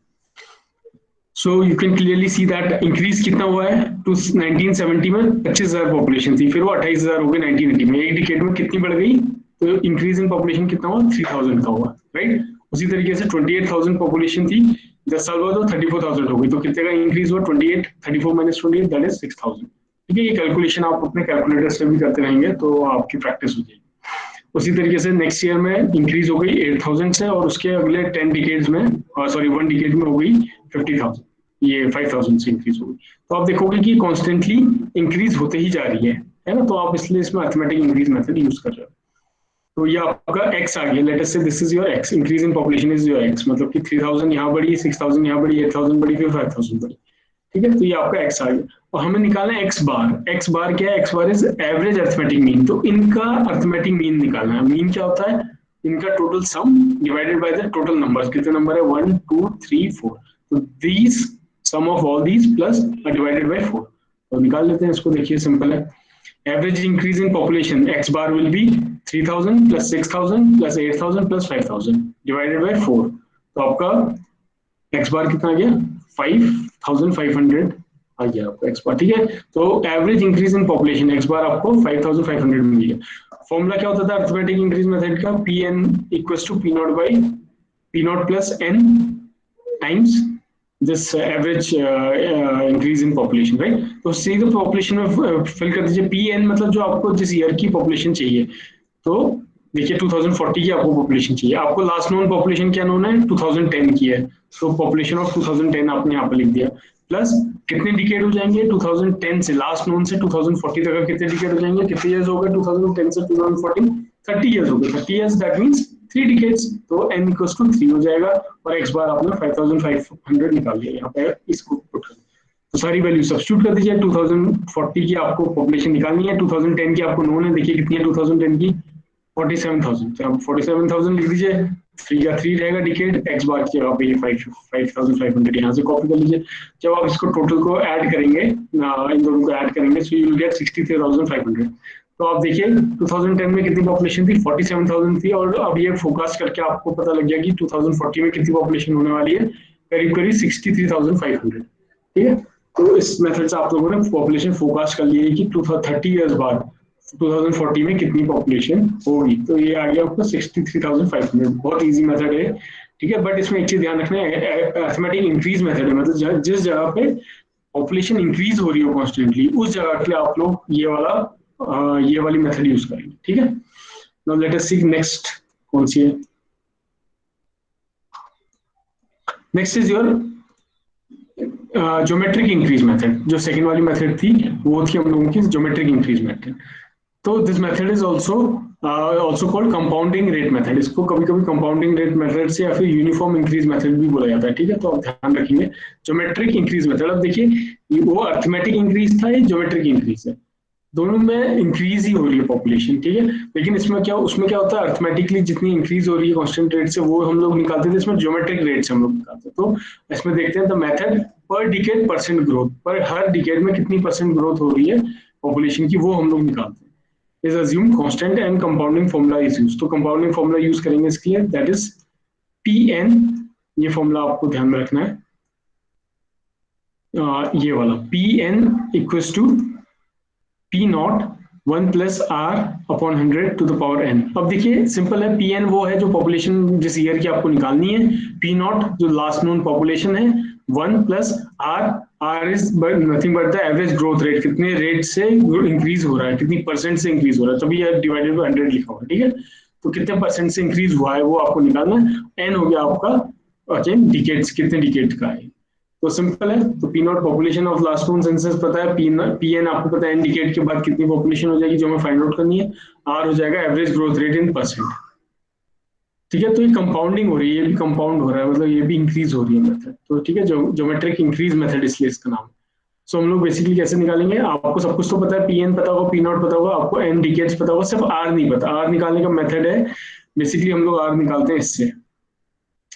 So you can clearly see that increase कितना हुआ है टू 1970 में 25,000 पॉपुलेशन थी, फिर वो 28,000 हो गई 1980 में, एक डिकेड में कितनी बढ़ गई। तो इंक्रीज इन पॉपुलेशन कितना हुआ 3,000 का हुआ, राइट। उसी तरीके से 28,000 पॉपुलेशन थी 10 साल बाद, वो 34,000 हो गई, तो कितने का इंक्रीज हुआ 28, 34 माइनस 28 दैट इज 6,000, ठीक है। ये कैलकुलेशन आप अपने कैलकुलेटर से भी करते रहेंगे तो आपकी प्रैक्टिस हो जाएगी। उसी तरीके से नेक्स्ट ईयर में इंक्रीज हो गई 8,000 से, और उसके अगले 10 डिकेड्स में, सॉरी 1 डिकेड में हो गई 50,000, ये 5,000 से इंक्रीज हो गई। तो आप देखोगे कि कॉन्स्टेंटली इंक्रीज होते ही जा रही है ना। तो आप इसलिए इसमें अर्थमेटिक इंक्रीज मेथड यूज कर रहे हो। तो ये आपका x आ गया, लेट अस से this is your x, increase in population is your x, मतलब कि 3,000 यहाँ बढ़ी, 6,000 यहाँ बढ़ी, 8,000 बढ़ी, फिर 5,000 बढ़ी, ठीक है। तो ये आपका x आ गया, और हमें निकालना है x बार। x बार क्या है, x bar is average arithmetic mean. तो इनका अर्थमेटिक मीन निकालना है। मीन क्या होता है, इनका total sum divided by the total numbers, कितने नंबर है 1 2 3 4, तो these sum of all these plus divided by 4। तो निकाल लेते हैं इसको, देखिए सिंपल है। Average increase in population x bar will be 3,000 plus 6,000 plus 8,000 plus 5,000 divided by 4। तो आपका x bar कितना आ गया 5,500 आ गया आपका x bar, ठीक है। तो average increase in population x bar आपको 5,500 मिल गया। फॉर्मूला क्या होता था अर्थमेटिक इंक्रीज मेथड का, P N equals to P naught by P naught plus N times this average increase in population, right। तो सीधे पॉपुलेशन में फिल कर दीजिए पी एन, मतलब जो आपको जिस ईयर की पॉपुलेशन चाहिए। तो देखिए 2040 की आपको पॉपुलेशन चाहिए, आपको लास्ट नोन पॉपुलेशन क्या नोन है 2010 की है, तो पॉपुलेशन ऑफ 2010 आपने यहाँ पर लिख दिया, प्लस कितने डिकेड हो जाएंगे 2010 से लास्ट नोन से 2040 तक कितने डिकेड हो जाएंगे, कितने इयर्स हो गए 2010 से 2040, 30 इयर्स हो गए, 30 इयर्स दैट मींस 3 डिकेड्स। तो n इक्वल्स टू 3 हो जाएगा, और x बार आपने 5,500 निकाल लिया, यहाँ पे इसको पुट कर, तो सारी वैल्यू सब्स्टिट्यूट कर दीजिए। 2040 की आपको पॉपुलेशन निकालनी है, 2010 की आपको नोन है, देखिए कितनी है 2010 की 47,000, तो आप 47,000 लिख दीजिए, 3 का 3 रहेगा डिकेड, x बार की जगह पे ये 5,500 यहाँ से कॉपी कर लीजिए। जब आप इसको टोटल को ऐड करेंगे, इन दोनों को ऐड करेंगे, सो यू विल गेट 63,500। तो आप देखिए 2010 में कितनी पॉपुलेशन थी 47,000 थी, और अब ये फोकस करके आपको पता लग गया कि 2040 में कितनी पॉपुलेशन होने वाली है, करीब करीब 63,500, ठीक है। तो इस मेथड से आप लोगों ने पॉपुलेशन फोकस कर लिया कि 30 इयर्स बाद 2040 में कितनी पॉपुलेशन होगी। तो ये आ गया आपको 63,500, बहुत इजी मेथड है, ठीक है। बट इसमें एक चीज ध्यान रखना है, अर्थमेटिक इंक्रीज मेथड है, मतलब जिस जगह पे पॉपुलेशन इंक्रीज हो रही हो कॉन्स्टेंटली उस जगह के लिए आप लोग ये वाली मेथड यूज करेंगे, ठीक है। नाउ लेट अस सी नेक्स्ट कौन सी है, next is your geometric increase method. जो सेकंड वाली मेथड थी वो थी हम लोगों की ज्योमेट्रिक इंक्रीज मेथड। तो this method is also called compounding rate method. इसको कभी कभी कंपाउंडिंग रेट मेथड से या फिर यूनिफॉर्म इंक्रीज मेथड भी बोला जाता है, ठीक है। तो आप ध्यान रखेंगे ज्योमेट्रिक इंक्रीज मेथड। अब देखिए वो अर्थमेटिक इंक्रीज था, ये ज्योमेट्रिक इंक्रीज है, दोनों में इंक्रीज ही हो रही है पॉपुलेशन, ठीक है। लेकिन इसमें क्या, उसमें क्या होता है अर्थमेटिकली जितनी इंक्रीज हो रही है कांस्टेंट रेट से वो हम लोग निकालते थे, इसमें ज्योमेट्रिक रेट से हम लोग निकालते हैं। तो इसमें देखते हैं द मेथड पर डिकेड परसेंट ग्रोथ, पर हर डिकेड में कितनी परसेंट ग्रोथ हो रही है पॉपुलेशन की, वो हम लोग निकालते हैं। Is assume constant and compounding formula is used. तो कंपाउंडिंग फॉर्मूला यूज करेंगे इसके लिए, दैट इज पी एन, ये फॉर्मूला आपको ध्यान में रखना है, ये वाला P N equals to P naught 1 plus R upon 100 to the power N. अब देखिए सिंपल है, पी एन वो है जो पॉपुलेशन जिस ईयर की आपको निकालनी है, पी नॉट जो लास्ट नोन पॉपुलेशन है, 1 plus R, R is nothing but the average growth rate, कितने रेट से इंक्रीज हो रहा है, कितनी परसेंट से इंक्रीज हो रहा है, तभी डिवाइडेड बाय 100 लिखा हुआ है, ठीक है। तो कितने परसेंट से इंक्रीज हुआ है वो आपको निकालना है। एन हो गया आपका अगेन डिकेट्स, कितने डिकेट का है, तो सिंपल है। तो P not population of last known census पता है, पी एन आपको पता है, एन डिकेट के बाद कितनी पॉपुलेशन हो जाएगी जो हमें फाइंड आउट करनी है, आर हो जाएगा average growth rate in percent, ठीक है। तो ये कंपाउंडिंग हो रही है, ये भी कंपाउंड हो रहा है, मतलब ये भी इंक्रीज हो रही है मेथड, तो ठीक है, ज्योमेट्रिक इंक्रीज मेथड इसलिए इसका नाम। सो हम लोग बेसिकली कैसे निकालेंगे, आपको सब कुछ तो पता है, पी एन पता होगा, पी नॉट पता होगा, आपको एन डिकेट्स पता होगा, सिर्फ आर नहीं पता। आर निकालने का मेथड है बेसिकली, हम लोग आर निकालते हैं इससे,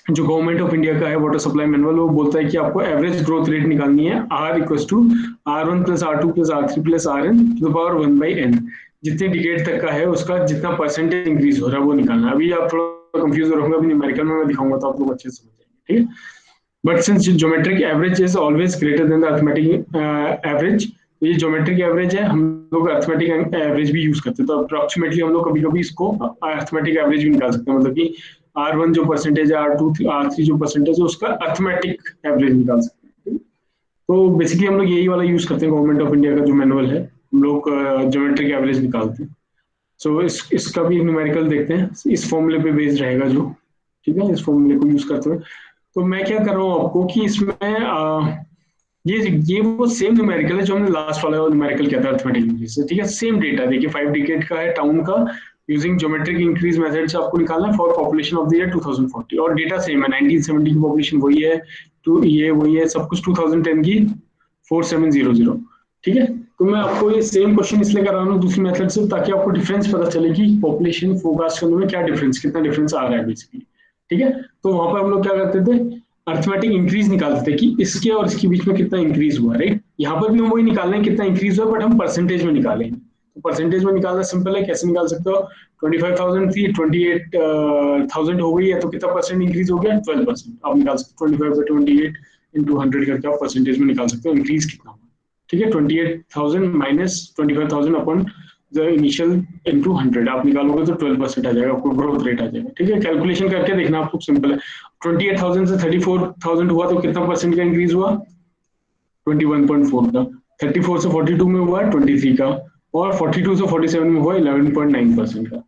जो गवर्नमेंट ऑफ इंडिया का है वाटर सप्लाई मैनुअल, वो बोलता है कि आपको एवरेज ग्रोथ रेट निकालनी है, R equal to R one plus R two plus R three plus R N to the power 1/n, जितने डिकेट तक का है उसका जितना परसेंटेज इंक्रीज हो रहा है वो निकालना है। अभी आप थोड़ा कंफ्यूज हो रहे होंगे, अभी न्यूमेरिकल में मैं दिखाऊंगा तो आप लोग अच्छे से समझ जाएंगे, ठीक है। But since geometric average is always greater than the arithmetic average, तो ये ज्योमेट्रिक एवरेज है, हम लोग अर्थमेटिक एवरेज भी यूज करते हैं, तो अप्रोक्सीमेटली हम लोग कभी कभी इसको अर्थमेटिक एवरेज भी निकाल सकते हैं, मतलब कि आर वन जो परसेंटेज है, आर टू आर थ्री जो परसेंटेज है, उसका अर्थमेटिक एवरेज निकाल सकते हैं। तो बेसिकली हम लोग यही वाला यूज करते हैं, गवर्नमेंट ऑफ इंडिया का जो मैनुअल है, हम लोग ज्योमेट्रिक एवरेज निकालते हैं। सो इसका भी न्यूमेरिकल देखते हैं, इस फॉर्मूले पे बेस्ड रहेगा जो, ठीक है, इस फॉर्मूले को यूज करते हुए। तो मैं क्या कर रहा हूँ आपको कि इसमें ये वो सेम न्यूमेरिकल है जो हमने लास्ट वाला न्यूमेरिकल किया था अर्थमेटिक से, ठीक है। सेम डेटा देखिए, 5 डिकेड का है टाउन का, यूजिंग ज्योमेट्रिक इंक्रीज मेथड से आपको निकालना है for population of the year 2040, और डेटा सेम है, 1970 की पॉपुलेशन वही है, टू ये वही है, सब कुछ 2010 की 4700, ठीक है। तो मैं आपको ये सेम क्वेश्चन इसलिए कर रहा हूँ दूसरी मेथड से, ताकि आपको डिफरेंस पता चले कि पॉपुलेशन फोरकास्ट करने में क्या डिफरेंस, कितना डिफरेंस आ रहा है बेसिकली, ठीक है। तो वहां पर हम लोग क्या करते थे, अर्थमेटिक इंक्रीज निकालते थे कि इसके और इसके बीच में कितना इंक्रीज हुआ, राइट। यहाँ पर भी हम वही निकाल रहे हैं कितना इंक्रीज हुआ, बट हम परसेंटेज में निकालेंगे। तो परसेंटेज में निकालना सिंपल है, कैसे निकाल सकते हो, 25,000 थी, 28,000 हो गई है, तो कितना परसेंट इंक्रीज हो गया, 12%। आप निकाल सकते हो 25 by 28 into 100 करके आप परसेंटेज में निकाल सकते हो इंक्रीज कितना हुआ, ठीक है। 28,000 minus 25,000 upon the initial into 100 आप निकालोगे तो 12% आ जाएगा, आपको ग्रोथ रेट आ जाएगा, ठीक है। कैलकुलेशन करके देखना आपको, सिंपल है। 28,000 से 34,000 हुआ तो कितना परसेंट का इंक्रीज हुआ, 21.4 का। 34 से 42 में हुआ 23 का, और 42 से 47 में हुआ 11.9% का,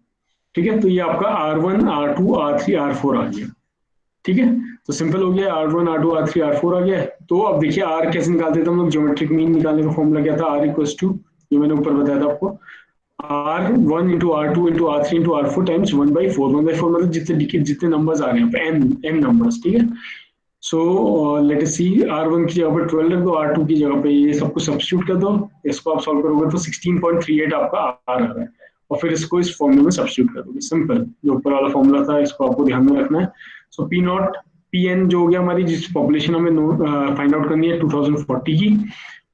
ठीक है। तो ये आपका R1 R2 R3 R4 आ गया, ठीक है। तो सिंपल हो गया, R1 R2 R3 R4 आ गया। तो अब देखिए R कैसे निकालते थे हम लोग, ज्योमेट्रिक मीन निकालने का फॉर्मूला क्या था, R इक्वल्स टू, जो मैंने ऊपर बताया था आपको, R1 into R2 into R3 into R4 times 1/4। 1/4 मतलब जितने नंबर्स आ रहे हैं n नंबर्स, ठीक है। सो लेट अस सी, R1 की जगह पर 12 रख दो, R2 की जगह पे ये सब कुछ सब्स्टिट्यूट कर दो, इसको आप सॉल्व करोगे तो 16.38 आपका R आ रहा है, और फिर इसको इस फॉर्मूले में सब्स्टिट्यूट कर दोगे, सिंपल। जो ऊपर वाला फॉर्मूला था इसको आपको ध्यान में रखना है। सो पी नॉट पी एन जो हो गया हमारी, जिस पॉपुलेशन हमें फाइंड आउट करनी है 2040 की,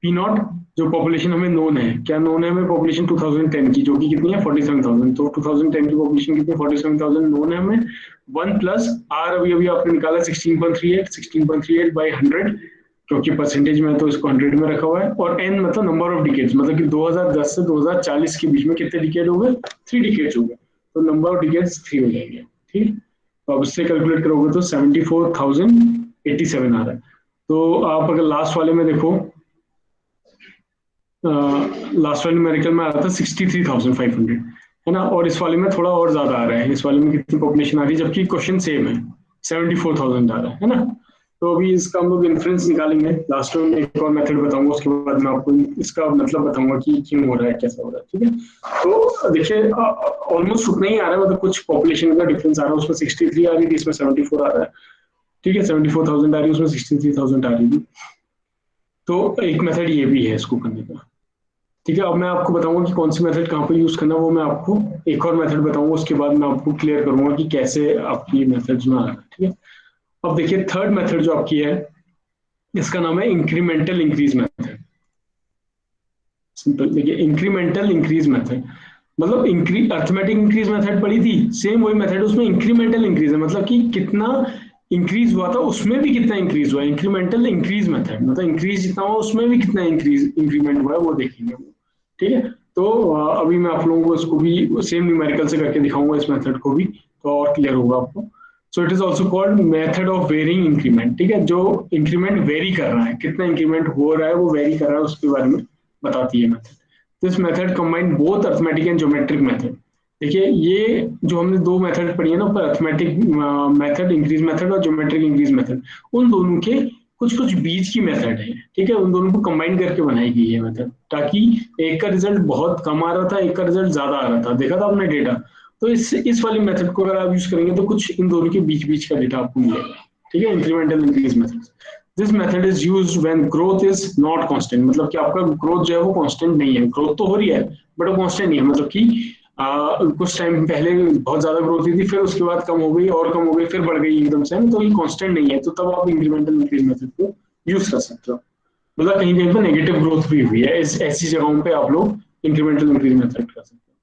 पी नॉट जो पॉपुलेशन हमें नोन है, क्या नोन है हमें, पॉपुलेशन 2010 की, जो कि कितनी है 47,000, तो 2010 की पॉपुलेशन कितनी, 47,000 नोन है हमें। 1 प्लस आर अभी अभी आपने निकाला 16.38 बाई 100, क्योंकि परसेंटेज में है तो इसको 100 में रखा हुआ है, और एन मतलब नंबर ऑफ डिकेड्स, मतलब कि 2010 से 2040 के बीच में कितने डिकेड हो गए, 3 डिकेड्स हो गए, तो नंबर ऑफ डिकेड्स 3 हो जाएंगे, ठीक। तो अब इससे कैलकुलेट करोगे तो 74,087 आ रहा है। तो आप अगर लास्ट वाले में देखो, लास्ट वाले न्यूमेरिकल में आ रहा था 63,500, है ना, और इस वाले में थोड़ा और ज्यादा आ रहा है, इस वाले में कितनी पॉपुलेशन आ रही है, जबकि क्वेश्चन सेम है, 74,000 आ रहा है ना। तो अभी इसका हम लोग इन्फ्रेंस निकालेंगे, लास्ट में एक और मेथड बताऊंगा, उसके बाद मैं आपको इसका मतलब बताऊंगा कि क्यों हो रहा है, कैसा हो रहा है, ठीक है। तो देखिए ऑलमोस्ट उतना ही आ रहा है, मतलब कुछ पॉपुलेशन का डिफरेंस आ रहा है, उसमें 63 आ रही थी, इसमें 74 आ रहा है, ठीक है। 74,000 आ रही है, उसमें 63,000 आ रही थी। तो एक मेथड ये भी है इसको करने का, ठीक है। अब मैं आपको बताऊंगा कि कौन सी मेथड कहाँ पे यूज करना, वो मैं आपको एक और मेथड बताऊंगा, उसके बाद मैं आपको क्लियर करूंगा कि कैसे आपकी मेथड में आ रहा है, ठीक है। अब देखिए थर्ड मेथड जो आपकी है, इसका नाम है इंक्रीमेंटल इंक्रीज मेथड। सिंपल देखिए, इंक्रीमेंटल इंक्रीज मेथड मतलब अर्थमेटिक इंक्रीज मेथड पढ़ी थी, सेम वही मेथड, उसमें इंक्रीमेंटल इंक्रीज है, मतलब कि कितना इंक्रीज हुआ था उसमें भी कितना इंक्रीज हुआ, इंक्रीमेंटल इंक्रीज मेथड मतलब इंक्रीज जितना हुआ उसमें भी कितना इंक्रीमेंट हुआ है वो देखेंगे, ठीक है। तो अभी मैं आप लोगों को इसको भी सेम न्यूमेरिकल से करके दिखाऊंगा इस मेथड को भी, तो और क्लियर होगा आपको। So it is also called method of varying increment, ठीक है, जो इंक्रीमेंट वेरी कर रहा है, कितना इंक्रीमेंट हो रहा है वो वेरी कर रहा है उसके बारे में बताती है method. This method combine both arithmetic and geometric method. देखिए ये जो हमने दो मेथड पढ़ी है ना ऊपर, अर्थमेटिक मेथड इंक्रीज मेथड और ज्योमेट्रिक इंक्रीज मेथड, उन दोनों के कुछ कुछ बीच की मेथड है, ठीक है, उन दोनों को कंबाइन करके बनाई गई है मेथड, ताकि एक का रिजल्ट बहुत कम आ रहा था, एक का रिजल्ट ज्यादा आ रहा था, देखा था आपने डेटा। तो इस वाली मेथड को अगर आप यूज करेंगे तो कुछ इन दोनों के बीच बीच का डेटा आपको मिलेगा, ठीक है, incremental increase method. This method is used when growth is not constant, मतलब कि आपका ग्रोथ जो है वो कांस्टेंट नहीं है, ग्रोथ तो हो रही है बट वो कांस्टेंट नहीं है, मतलब कि कुछ टाइम पहले बहुत ज्यादा ग्रोथ हुई थी, फिर उसके बाद कम हो गई और कम हो गई, फिर बढ़ गई एकदम से, तो ये कांस्टेंट नहीं है, तो तब आप इंक्रीमेंटल इंक्रीज मेथड को यूज कर सकते हो। मतलब कहीं कहीं पर नेगेटिव ग्रोथ भी हुई है, ऐसी जगहों पे आप लोग इंक्रीमेंटल इंक्रीज मेथड कर सकते हो,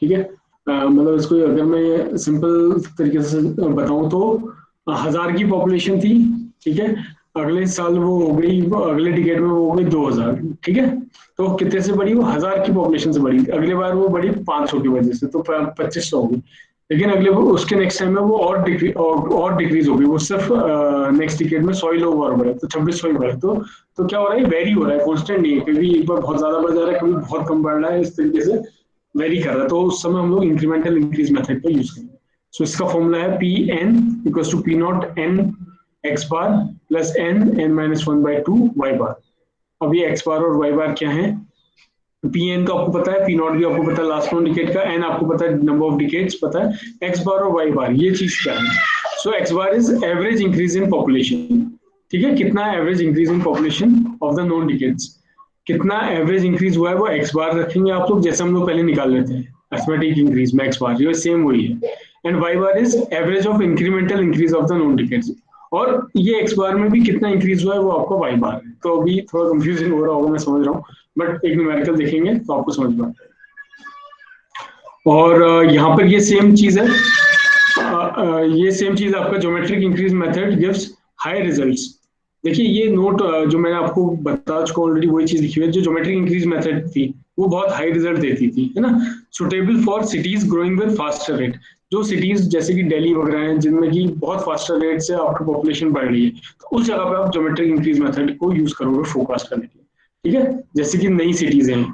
ठीक है। मतलब इसको अगर मैं सिंपल तरीके से बताऊं तो 1000 की पॉपुलेशन थी, ठीक है, अगले साल वो हो गई, अगले डिकेड में वो हो गई 2000, ठीक है, तो कितने से बढ़ी वो, 1000 की पॉपुलेशन से बढ़ी, अगले बार वो बढ़ी 500 की वजह से, तो 2500 हो गई, लेकिन अगले उसके नेक्स्ट टाइम में वो और डिक्रीज हो गई, वो सिर्फ नेक्स्ट डिकेड में 100 लोग और बढ़े, तो 2600 ही बढ़े, तो क्या हो रहा है, वेरी हो रहा है, कॉन्स्टेंट नहीं है, कभी एक बार बहुत ज्यादा बढ़ जा रहा है, कभी बहुत कम बढ़ रहा है, इस तरीके से वेरी कर रहा है, तो उस समय हम लोग इंक्रीमेंटल इंक्रीज मेथड का यूज करेंगे। सो इसका फॉर्मूला है P N equals to P not N X bar plus N N minus one by two Y bar. अब ये एक्स बार और वाई बार क्या है, पी एन तो आपको पता है, पी नॉट भी आपको पता है लास्ट नॉन डिकेट का, एन आपको पता है नंबर ऑफ डिकेट्स पता है, एक्स बार और वाई बार ये चीज क्या है। So X bar is average increase in population, ठीक है, कितना average increase in population of the known decades, कितना एवरेज इंक्रीज हुआ है वो एक्स बार रखेंगे आप लोग, जैसे हम लोग पहले निकाल लेते हैं अर्थमेटिक इंक्रीज में एक्स बार, ये सेम वही है, and Y bar is average of incremental increase of the known decades, और ये एक्स बार में भी कितना इंक्रीज हुआ है वो आपका वाई बार है। तो अभी थोड़ा कंफ्यूजन हो रहा होगा, मैं समझ रहा हूँ, बट एक न्यूमेरिकल देखेंगे तो आपको समझ में आता है। और यहाँ पर ये सेम चीज है, ये सेम चीज आपका geometric increase method gives high results. देखिए ये नोट जो मैंने आपको बता चुका ऑलरेडी, वही चीज लिखी हुई है, जो ज्योमेट्रिक इंक्रीज मेथड थी वो बहुत हाई रिजल्ट देती थी, है ना, suitable for cities growing with faster rate, जो सिटीज जैसे कि दिल्ली वगैरह हैं जिनमें की बहुत फास्टर रेट से आपकी पॉपुलेशन बढ़ रही है, तो उस जगह पे आप ज्योमेट्रिक इंक्रीज मेथड को यूज करोगे फोरकास्ट करने के लिए, ठीक है, जैसे कि नई सिटीज हैं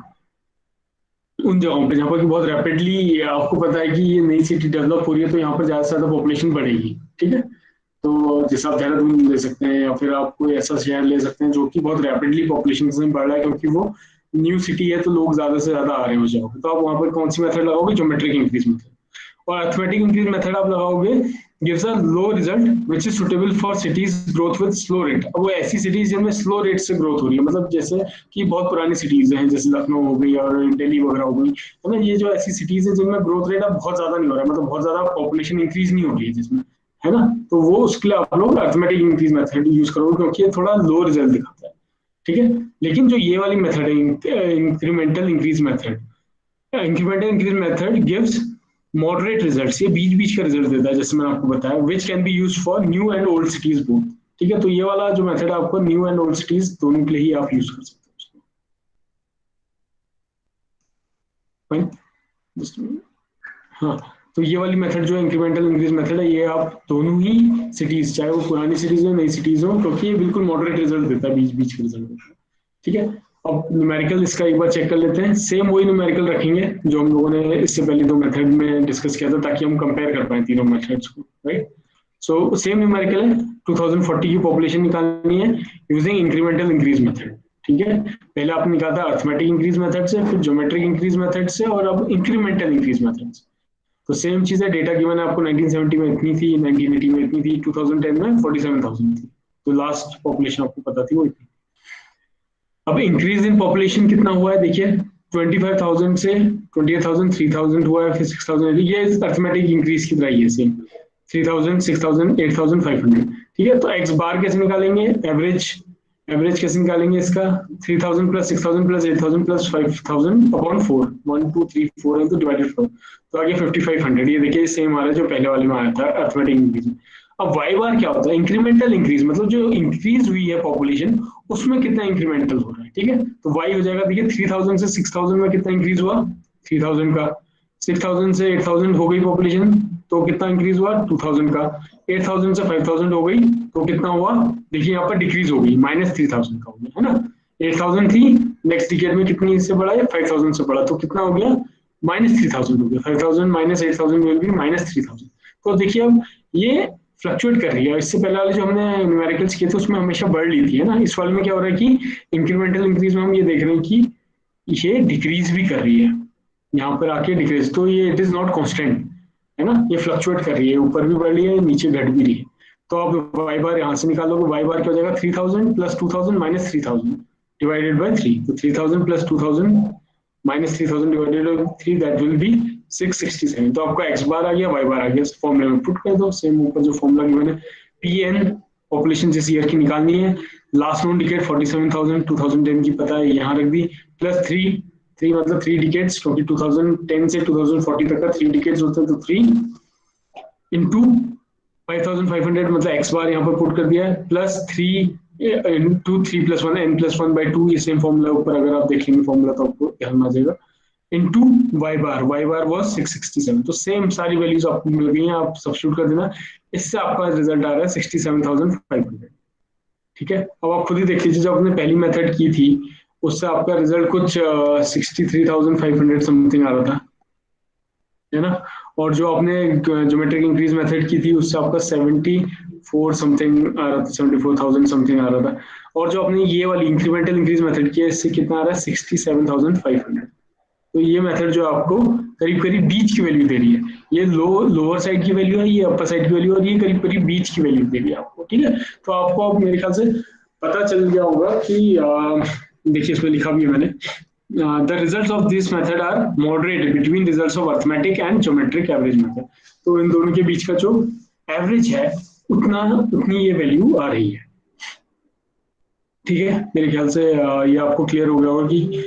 उन जगहों पे जहाँ पर बहुत रैपिडली आपको पता है कि ये नई सिटी डेवलप हो रही है, तो यहाँ पर ज्यादा से ज्यादा पॉपुलेशन बढ़ेगी, ठीक है, तो जैसे आप देहरादून ले सकते हैं या फिर आप कोई ऐसा शहर ले सकते हैं जो कि बहुत रैपिडली पॉपुलेशन से बढ़ रहा है, क्योंकि वो न्यू सिटी है तो लोग ज्यादा से ज्यादा आ रहे हैं उस जगह पे, तो आप वहाँ पर कौन सी मेथड लगाओगे, ज्योमेट्रिक इंक्रीज मेथड, और अर्थमेटिक इंक्रीज मेथड आप लगाओगे gives a low result which is suitable for cities growth with slow rate। अब वो ऐसी सिटीज जिनमें स्लो रेट से ग्रोथ हो रही है, मतलब जैसे कि बहुत पुरानी सिटीज हैं जैसे लखनऊ हो गई और दिल्ली वगैरह हो गई, है ना, ये जो ऐसी सिटीज है जिनमें ग्रोथ रेट अब बहुत ज्यादा नहीं हो रहा है, मतलब बहुत ज्यादा पॉपुलेशन इंक्रीज नहीं हो रही है जिसमें, है ना, तो वो उसके लिए आप लोग अर्थमेटिक इंक्रीज मेथड यूज करोगे क्योंकि ये थोड़ा लो रिजल्ट दिखाता है, ठीक है। लेकिन जो ये वाली मेथड है incremental increase method, incremental increase method gives moderate results, ये बीच बीच का रिजल्ट देता है जैसे मैंने आपको बताया, which can be use for new and old cities both, ठीक है, तो ये वाला जो मेथड है आपको न्यू एंड ओल्ड सिटीज दोनों के लिए ही आप यूज कर सकते हो उसको। हाँ, तो ये वाली मेथड जो इंक्रीमेंटल इंक्रीज मेथड है, ये आप दोनों ही सिटीज, चाहे वो पुरानी सिटीज हो नई सिटीज हो, क्योंकि ये बिल्कुल मॉडरेट रिजल्ट देता है, बीच बीच का रिजल्ट देता है, ठीक है। अब न्यूमेरिकल इसका एक बार चेक कर लेते हैं, सेम वही न्यूमेरिकल रखेंगे जो हम लोगों ने इससे पहले दो मेथड में डिस्कस किया था, ताकि हम कंपेयर कर पाए तीनों मेथड्स को, राइट। सो सेम न्यूमेरिकल है, 2040 की पॉपुलेशन निकालनी है यूजिंग इंक्रीमेंटल इंक्रीज मेथड, ठीक है, पहले आपने निकाला था अर्थमेटिक इंक्रीज मेथड से, फिर ज्योमेट्रिक इंक्रीज मेथड से, और अब इंक्रीमेंटल इंक्रीज मेथड से। तो सेम चीज है, डेटा गिवन है आपको 1970 में इतनी थी, 1980 में इतनी थी, 2010 में 47,000 थी, तो लास्ट पॉपुलेशन आपको पता थी वो इतनी। अब इंक्रीज इन पॉपुलेशन कितना हुआ है देखिए, 25,000 से 28,000, 3,000 हुआ है, फिर 6,000, ये अर्थमेटिक इंक्रीज की तरह ही है सेम, 3,000, 6,000, 8,500, ठीक है। तो एक्स बार कैसे निकालेंगे, एवरेज कैसे निकालेंगे इसका, 3,000 प्लस 6,000 प्लस 8,000 प्लस 5,000 अपॉन 4, 1 2 3 4 है तो डिवाइडेड 4, तो आगे 5,500, ये देखिए सेम आ रहा है जो पहले वाले में आया था अर्थमेटिक इंक्रीज में। अब वाई बार क्या होता है, इंक्रीमेंटल इंक्रीज, मतलब जो इंक्रीज हुई है पॉपुलेशन उसमें कितना इंक्रीमेंटल हो रहा है, है, ठीक है। तो y हो जाएगा, देखिए 3000 से 6000 में कितना इंक्रीज हुआ, 3000 का। 6000 से 8000 हो गई पॉपुलेशन, तो कितना इंक्रीज हुआ, 2000 का। 8000 से 5000 हो गई, तो कितना हुआ, देखिए यहाँ पर डिक्रीज हो गई, -3000 का हो गया, है ना। 8000 थी, नेक्स्ट डिकेड में कितनी से बढ़ा है, 5000 से बढ़ा, तो कितना हो गया, -3000 हो गया। 5000 माइनस 8000 विल बी -3000। तो देखिए अब ये फ्लक्चुएट कर रही है। इससे पहले वाले जो हमने न्यूमेरिकल्स किए थे उसमें हमेशा बढ़ ली थी, है ना। इस वाले में क्या हो रहा है कि इंक्रीमेंटल इंक्रीज में हम ये देख रहे हैं कि ये डिक्रीज भी कर रही है, यहाँ पर आके डिक्रीज, तो ये इट इज नॉट कांस्टेंट, है ना, ये फ्लक्चुएट कर रही है, ऊपर भी बढ़ रही है, नीचे घट भी रही है। तो आप वाई बार यहाँ से निकालोगे, वाई बार क्या हो जाएगा, 3000 प्लस 2000 माइनस 3000 डिवाइडेड बाय 3, तो 3000 plus 2000 minus 3000 divided by 3, that will be 667। तो आपका एक्स बार आ गया, वाई बार आ गया, फॉर्मूले में पुट कर दो, सेम ऊपर जो फॉर्मूला गिवन है। पी एन पॉपुलेशन जिस ईयर की निकालनी है, लास्ट नोन डिकेड 47,000 2010 की पता है, यहाँ रख दी, प्लस 3 मतलब 3 डिकेड्स, क्योंकि 2010 से 2040 तक का 3 डिकेड्स होते हैं, तो 3 इंटू 5500 मतलब एक्स बार यहाँ पर पुट कर दिया है, plus 3 into 3 plus 1 n plus 1 by 2, ये सेम फॉर्मूला ऊपर अगर आप देखेंगे फॉर्मूला तो आपको ध्यान आ जाएगा, इंटू वाई बार वॉज 667। तो सेम सारी वैल्यूज आपको मिल गई हैं, आप सब्स्टिट्यूट कर देना, इससे आपका रिजल्ट आ रहा है 67,500। ठीक है, अब आप खुद ही देख लीजिए, जब आपने पहली मेथड की थी उससे आपका रिजल्ट कुछ 63,500 समथिंग आ रहा था, है ना। और जो आपने ज्योमेट्रिक इंक्रीज मेथड की थी उससे आपका 74 समथिंग आ रहा था, 74,000 समथिंग आ रहा था। और जो आपने ये वाली इंक्रीमेंटल इंक्रीज मेथड की है इससे कितना आ रहा है, 67,500। तो ये मेथड जो आपको करीब करीब बीच की वैल्यू दे रही है, ये लोअर साइड की वैल्यू है, ये अपर साइड की वैल्यू है, और ये करीब करीब बीच की वैल्यू दे रही है आपको, ठीक है। तो आपको अब मेरे ख्याल से पता चल गया होगा कि देखिए इसमें लिखा भी है मैंने, the results of this method are moderate between results of arithmetic and geometric average method। तो इन दोनों के बीच का जो एवरेज है उतनी ये वैल्यू आ रही है, ठीक है। मेरे ख्याल से ये आपको क्लियर हो गया होगा कि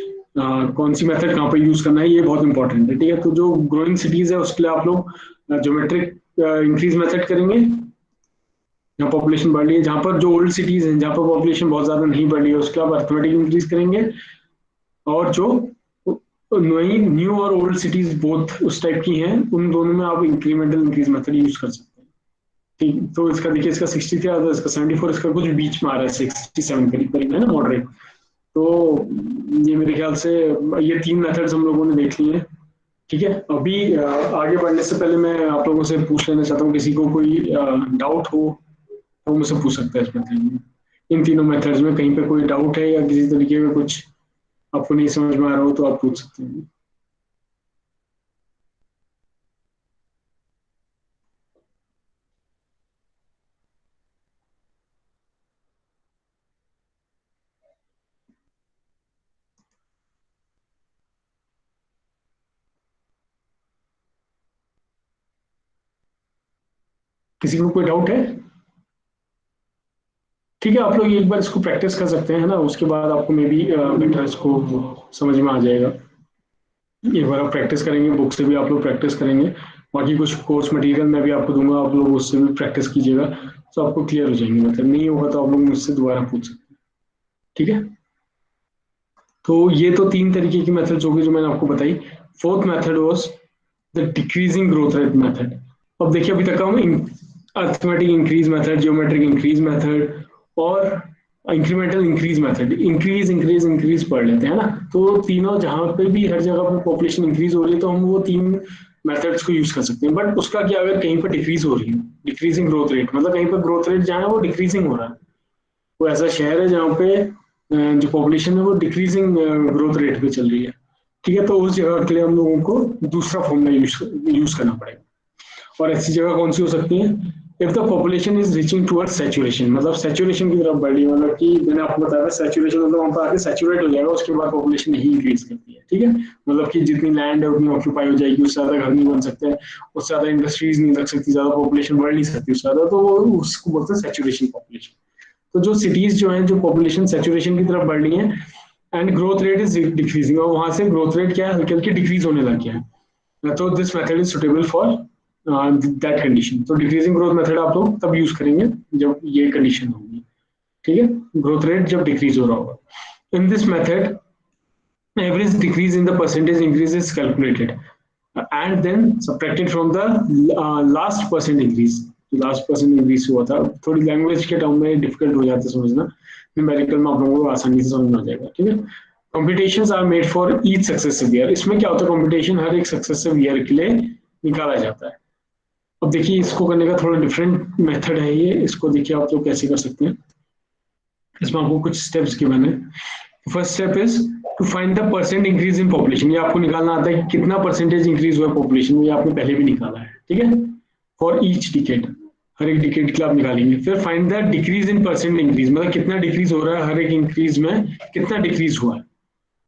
कौन सी मेथड कहाँ पर यूज करना है, ये बहुत इंपॉर्टेंट है, ठीक है। तो जो ग्रोइंग सिटीज है उसके लिए आप लोग ज्योमेट्रिक इंक्रीज मेथड करेंगे, जहाँ पॉपुलेशन बढ़ रही है, जहाँ पर जो ओल्ड सिटीज हैं जहाँ पर पॉपुलेशन बहुत ज्यादा नहीं बढ़ रही है उसके आप अर्थमेटिक इंक्रीज करेंगे, और जो नई न्यू और ओल्ड सिटीज बोथ उस टाइप की हैं उन दोनों में आप इंक्रीमेंटल इंक्रीज मेथड यूज कर सकते हैं, ठीक। तो इसका देखिए, इसका 63 आता है, इसका 74, इसका कुछ बीच में आ रहा है 67 करीब करीब, है ना, मॉडरेट। तो ये मेरे ख्याल से ये 3 मेथड्स हम लोगों ने देख लिए हैं, ठीक है। अभी आगे बढ़ने से पहले मैं आप लोगों से पूछ लेना चाहता हूँ, किसी को कोई डाउट हो तो मुझसे पूछ सकता है इस मेथड में, इन तीनों मेथड्स में कहीं पे कोई डाउट है या किसी तरीके का कुछ आपको नहीं समझ में आ रहा हो तो आप पूछ सकते हैं। किसी को कोई डाउट है, ठीक है। आप लोग एक बार इसको प्रैक्टिस कर सकते हैं, है ना, उसके बाद आपको मे बी बेटर इसको समझ में आ जाएगा। एक बार आप प्रैक्टिस करेंगे, बुक से भी आप लोग प्रैक्टिस करेंगे, बाकी कुछ कोर्स मटेरियल मैं भी आपको दूंगा, आप लोग उससे भी प्रैक्टिस कीजिएगा, तो आपको क्लियर हो जाएंगे। मतलब नहीं होगा तो आप लोग मुझसे दोबारा पूछ सकते हैं, ठीक है। तो ये तो 3 तरीके की मेथड्स होगी जो मैंने आपको बताई। Fourth method was the decreasing growth rate method. अब देखिए अभी तक हम arithmetic increase method, geometric increase method और incremental increase method, increase increase increase पढ़ लेते हैं ना। तो तीनों जहां पे भी हर जगह पर पॉपुलेशन इंक्रीज हो रही है तो हम वो 3 मेथड्स को यूज कर सकते हैं। बट उसका क्या, अगर कहीं पर डिक्रीज हो रही है, डिक्रीजिंग ग्रोथ रेट मतलब कहीं पर ग्रोथ रेट जहाँ है वो डिक्रीजिंग हो रहा है, वो ऐसा शहर है जहाँ पे जो पॉपुलेशन है वो डिक्रीजिंग ग्रोथ रेट पे चल रही है, ठीक है। तो उस जगह के लिए हम लोगों को दूसरा फॉर्मूला यूज करना पड़ेगा। और ऐसी जगह कौन सी हो सकती है, if the population is reaching towards saturation, मतलब सैचुरेशन की तरफ बढ़ रही है, मतलब कि मैंने आपको बताया सैचुरेशन मतलब वहां पर आके सैचुरेट हो जाएगा, उसके बाद पॉपुलेशन नहीं इंक्रीज करती है, ठीक है। मतलब कि जितनी लैंड है उतनी ऑक्यूपाई हो जाएगी, उससे ज्यादा घर नहीं बन सकते, उससे ज्यादा इंडस्ट्रीज नहीं लग सकती, ज्यादा पॉपुलेशन बढ़ नहीं सकती उससे ज्यादा, तो उसको बोलते हैं सैचुरेशन पॉपुलेशन। तो जो सिटीज जो है, जो पॉपुलेशन सैचुरेशन की तरफ बढ़ रही है and growth rate is decreasing, और वहां से ग्रोथ रेट क्या है, हल्की हल्की डिक्रीज होने लग गया है, तो this method is suitable for that condition. तो डिक्रीजिंग ग्रोथ मेथड आप लोग तब यूज करेंगे जब ये कंडीशन होगी, ठीक है, ग्रोथ रेट जब डिक्रीज हो रहा होगा। In this method, average decrease in the percentage increase is calculated and then subtracted from the last percent increase. Last percent increase हुआ था, थोड़ी लैंग्वेज के टर्म में डिफिकल्ट हो जाता है समझना, न्यूमेरिकल में आप लोगों को आसानी से समझ में आ जाएगा, ठीक है। Competitions are made for each successive year, इसमें क्या होता है, कॉम्पिटिशन हर एक सक्सेसिव ईयर के लिए निकाला जाता है। अब देखिए इसको करने का थोड़ा डिफरेंट मेथड है ये, इसको देखिए आप लोग कैसे कर सकते हैं। इसमें आपको कुछ स्टेप्स गिवन है। First step is to find the percent increase in population, ये आपको निकालना आता है कि कितना परसेंटेज इंक्रीज हुआ है पॉपुलेशन में, ये आपने पहले भी निकाला है, ठीक है। फॉर ईच डिकेड, हर एक डिकेड के लिए आप निकालेंगे। फिर find the decrease in percent increase, मतलब कितना डिक्रीज हो रहा है, हर एक इंक्रीज में कितना डिक्रीज हुआ है,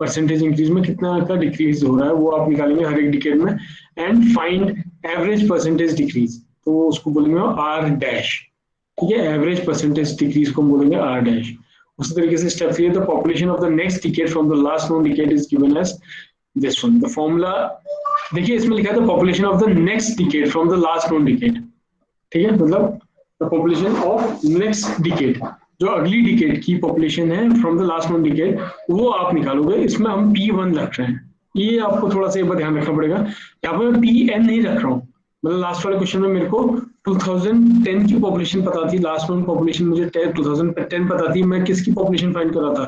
परसेंटेज इंक्रीज में कितना का डिक्रीज हो रहा है वो आप निकालेंगे हर एक डिकेड में। And find average percentage decrease, तो उसको बोलेंगे आर डैश, ठीक है। एवरेज परसेंटेज डिक्रीज को हम बोलेंगे आर डैश। उसी तरीके से step 3, the population of the next decade from the last known decade is given as this one. The formula देखिए इसमें लिखा है the population of the next decade from the last known decade, ठीक है, मतलब the population of next decade, जो अगली decade की पॉपुलेशन है from the last known decade, वो आप निकालोगे। इसमें हम P1 रख रहे हैं, ये आपको थोड़ा सा एक बार ध्यान रखना पड़ेगा। यहाँ पर मैं PN नहीं रख रहा हूँ, मतलब लास्ट वाले क्वेश्चन में मेरे को 2010 की पॉपुलेशन पता थी, लास्ट नोन पॉपुलेशन मुझे 2010 पता थी, मैं किसकी पॉपुलेशन फाइंड कर रहा था,